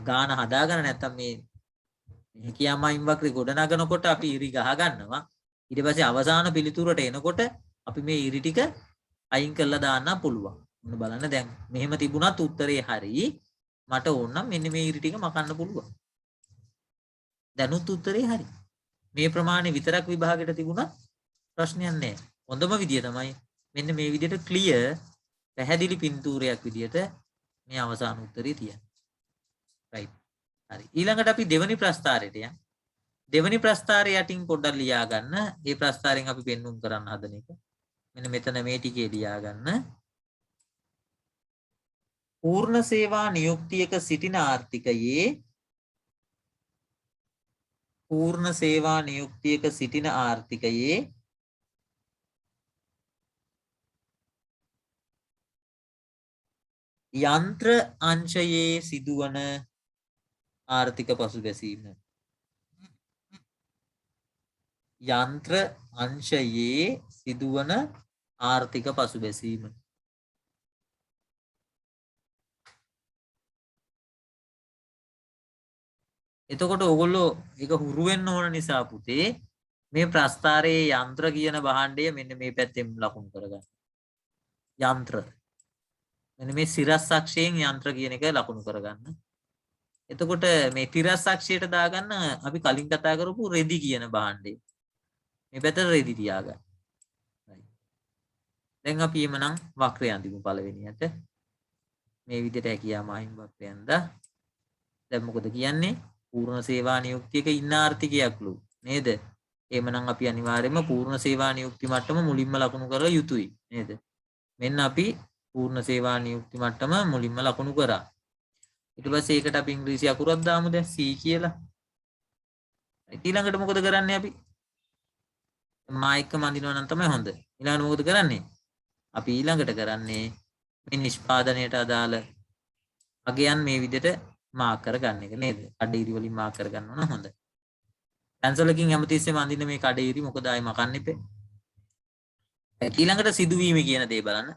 ගාන හදාගන්න නැත්තම් මේ කියමයින් වක්‍රේ ගොඩ නගනකොට අපි ඉරි ගහ ගන්නවා. ඊට පස්සේ අවසාන පිළිතුරට එනකොට අපි මේ ඉරි ටික අයින් කරලා දාන්න පුළුවන්. මොන බලන්න දැන් මෙහෙම තිබුණත් උත්තරේ හරි. මට ඕන නම් මෙන්න මේ ඉරි ටික මකන්න පුළුවන්. දැනුත් උත්තරේ හරි. මේ ප්‍රමාණය විතරක් විභාගෙට තිබුණත් ප්‍රශ්නයක් නැහැ. හොඳම විදිය තමයි මෙන්න මේ විදියට ක්ලියර් පැහැදිලි පින්තූරයක් විදියට මේ අවසාන උත්තරේ තියන්න. right. හරි. ඊළඟට අපි දෙවෙනි ප්‍රස්තාරයට යමු. දෙවෙනි ප්‍රස්තාරය යටින් පොඩ්ඩක් ලියා ගන්න. මේ ප්‍රස්තාරයෙන් අපි පෙන්눔 කරන්න හදන එක. මෙන්න මෙතන මේ ටිකේ ලියා ගන්න. පූර්ණ සේවා නියුක්තියක සිටින ආර්ථිකයේ යන්ත්‍ර අංශයේ සිදුවන ආර්ථික පසුබැසීම. යන්ත්‍ර අංශයේ සිදුවන ආර්ථික පසුබැසීම. එතකොට ඔයගොල්ලෝ ඒක හුරු වෙන්න ඕන නිසා පුතේ මේ ප්‍රස්තාරයේ යන්ත්‍ර කියන භාණ්ඩය මෙන්න මේ පැත්තෙන් ලකුණු කරගන්න. යන්ත්‍ර. මෙන්න මේ සිරස් අක්ෂයෙන් යන්ත්‍ර කියන එක ලකුණු කරගන්න. එතකොට මේ තිරස් අක්ෂයට දාගන්න අපි කලින් කතා කරපු රෙදි කියන භාණ්ඩය. මේ පැත්තට රෙදි තියාගන්න. දැන් අපි එමනම් වක්‍රය අඳිමු පළවෙනියට. මේ විදිහට හැකියාව මායිම් වක්‍රය අඳා. දැන් මොකද කියන්නේ? පූර්ණ සේවා නියුක්තියක ඉන්න ආර්ථිකයක්ලු නේද? එහෙමනම් අපි අනිවාර්යයෙන්ම පූර්ණ සේවා නියුක්ති මට්ටම මුලින්ම ලකුණු කරලා යුතුයි නේද? මෙන්න අපි පූර්ණ සේවා නියුක්ති මට්ටම මුලින්ම ලකුණු කරා. ඊට පස්සේ ඒකට අපි ඉංග්‍රීසි අකුරක් දාමු දැන් C කියලා. ඊළඟට මොකද කරන්නේ අපි? මායික්කම අඳිනවා නම් තමයි හොඳ. ඊළඟට මොකද කරන්නේ? අපි ඊළඟට කරන්නේ මේ නිෂ්පාදනයට අදාළ අගයන් මේ විදිහට මාක් කරගන්න එක නේද? කඩේරි වලින් මාක් කරගන්න ඕන හොඳයි. පැන්සලකින් හැමතිස්සෙම අඳින්න මේ කඩේරි මොකද ආයි මකන්න එපේ. ඊළඟට සිදුවීම කියන දේ බලන්න.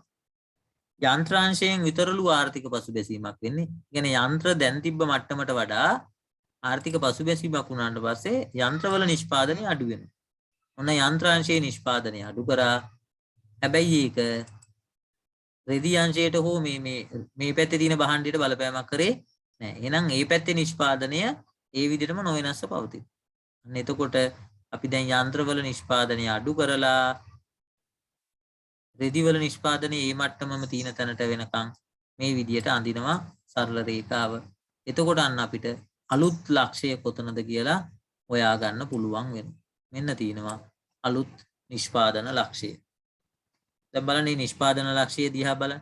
යන්ත්‍රාංශයෙන් විතරලු ආර්ථික පසුබැසීමක් වෙන්නේ. කියන්නේ යන්ත්‍ර දැන් තිබ්බ මට්ටමට වඩා ආර්ථික පසුබැසීමක් වුණාට පස්සේ යන්ත්‍රවල නිෂ්පාදනය අඩු වෙනවා. ඔන්න යන්ත්‍රාංශයේ නිෂ්පාදනය අඩු කරා. හැබැයි ඒක රෙදි අංශයට හෝ මේ පැත්තේ තියෙන භාණ්ඩයට බලපෑමක් කරේ නෑ. එහෙනම් මේ පැත්තේ නිෂ්පාදනය ඒ විදිහටම නොවෙනස්ව පවතින. අන්න එතකොට අපි දැන් යන්ත්‍රවල නිෂ්පාදනය අඩු කරලා රෙදිවල නිෂ්පාදනය මේ මට්ටමම තියෙන තැනට වෙනකන් මේ විදිහට අඳිනවා සරල රේඛාව. එතකොට අන්න අපිට අලුත් ලක්ෂය කොතනද කියලා හොයා ගන්න පුළුවන් වෙනවා. මෙන්න තියෙනවා අලුත් නිෂ්පාදන ලක්ෂය. දැන් බලන්න මේ නිෂ්පාදන ලක්ෂය දිහා බලන්න.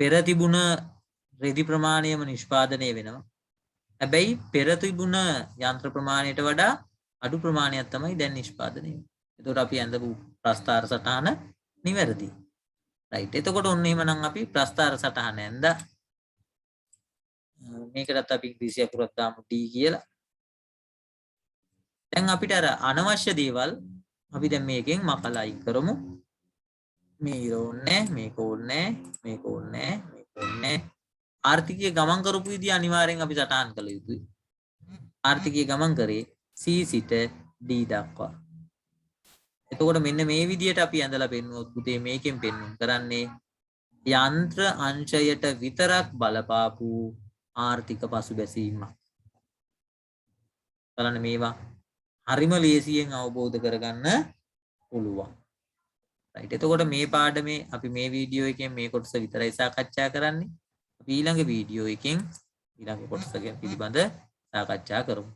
පෙර තිබුණ රෙදි ප්‍රමාණයම නිෂ්පාදනය වෙනවා. හැබැයි පෙර තිබුණ යන්ත්‍ර ප්‍රමාණයට වඩා අඩු ප්‍රමාණයක් තමයි දැන් නිෂ්පාදනය වෙන්නේ. එතකොට අපි ඇඳපු ප්‍රස්ථාර සටහන නිවැරදි. රයිට්. එතකොට ඔන්න එහෙමනම් අපි ප්‍රස්ථාර සටහන ඇඳා මේකටත් අපි ඉංග්‍රීසි අකුරක් දාමු D කියලා. දැන් අපිට අර අනවශ්‍ය දේවල් අපි දැන් මේකෙන් මකලා අයින් කරමු. මේ ඉර ඕනේ, මේක ඕනේ, මේක ඕනේ, මේක ඕනේ. ආර්ථිකයේ ගමන් කරපු විදිහ අනිවාර්යෙන් අපි සටහන් කළ යුතුයි. ආර්ථිකයේ ගමන් කරේ C සිට D දක්වා. එතකොට මෙන්න මේ විදිහට අපි ඇඳලා පෙන්නුවොත් පුතේ මේකෙන් පෙන්වුම් කරන්නේ යන්ත්‍ර අංශයට විතරක් බලපාපු ආර්ථික පසුබැසීමක්. බලන්න මේවා හරිම ලේසියෙන් අවබෝධ කරගන්න පුළුවන්. රයිට්. එතකොට මේ පාඩමේ අපි මේ වීඩියෝ එකෙන් මේ කොටස විතරයි සාකච්ඡා කරන්නේ. අපි ඊළඟ වීඩියෝ එකෙන් ඊළඟ කොටස ගැන පිළිබඳ සාකච්ඡා කරමු.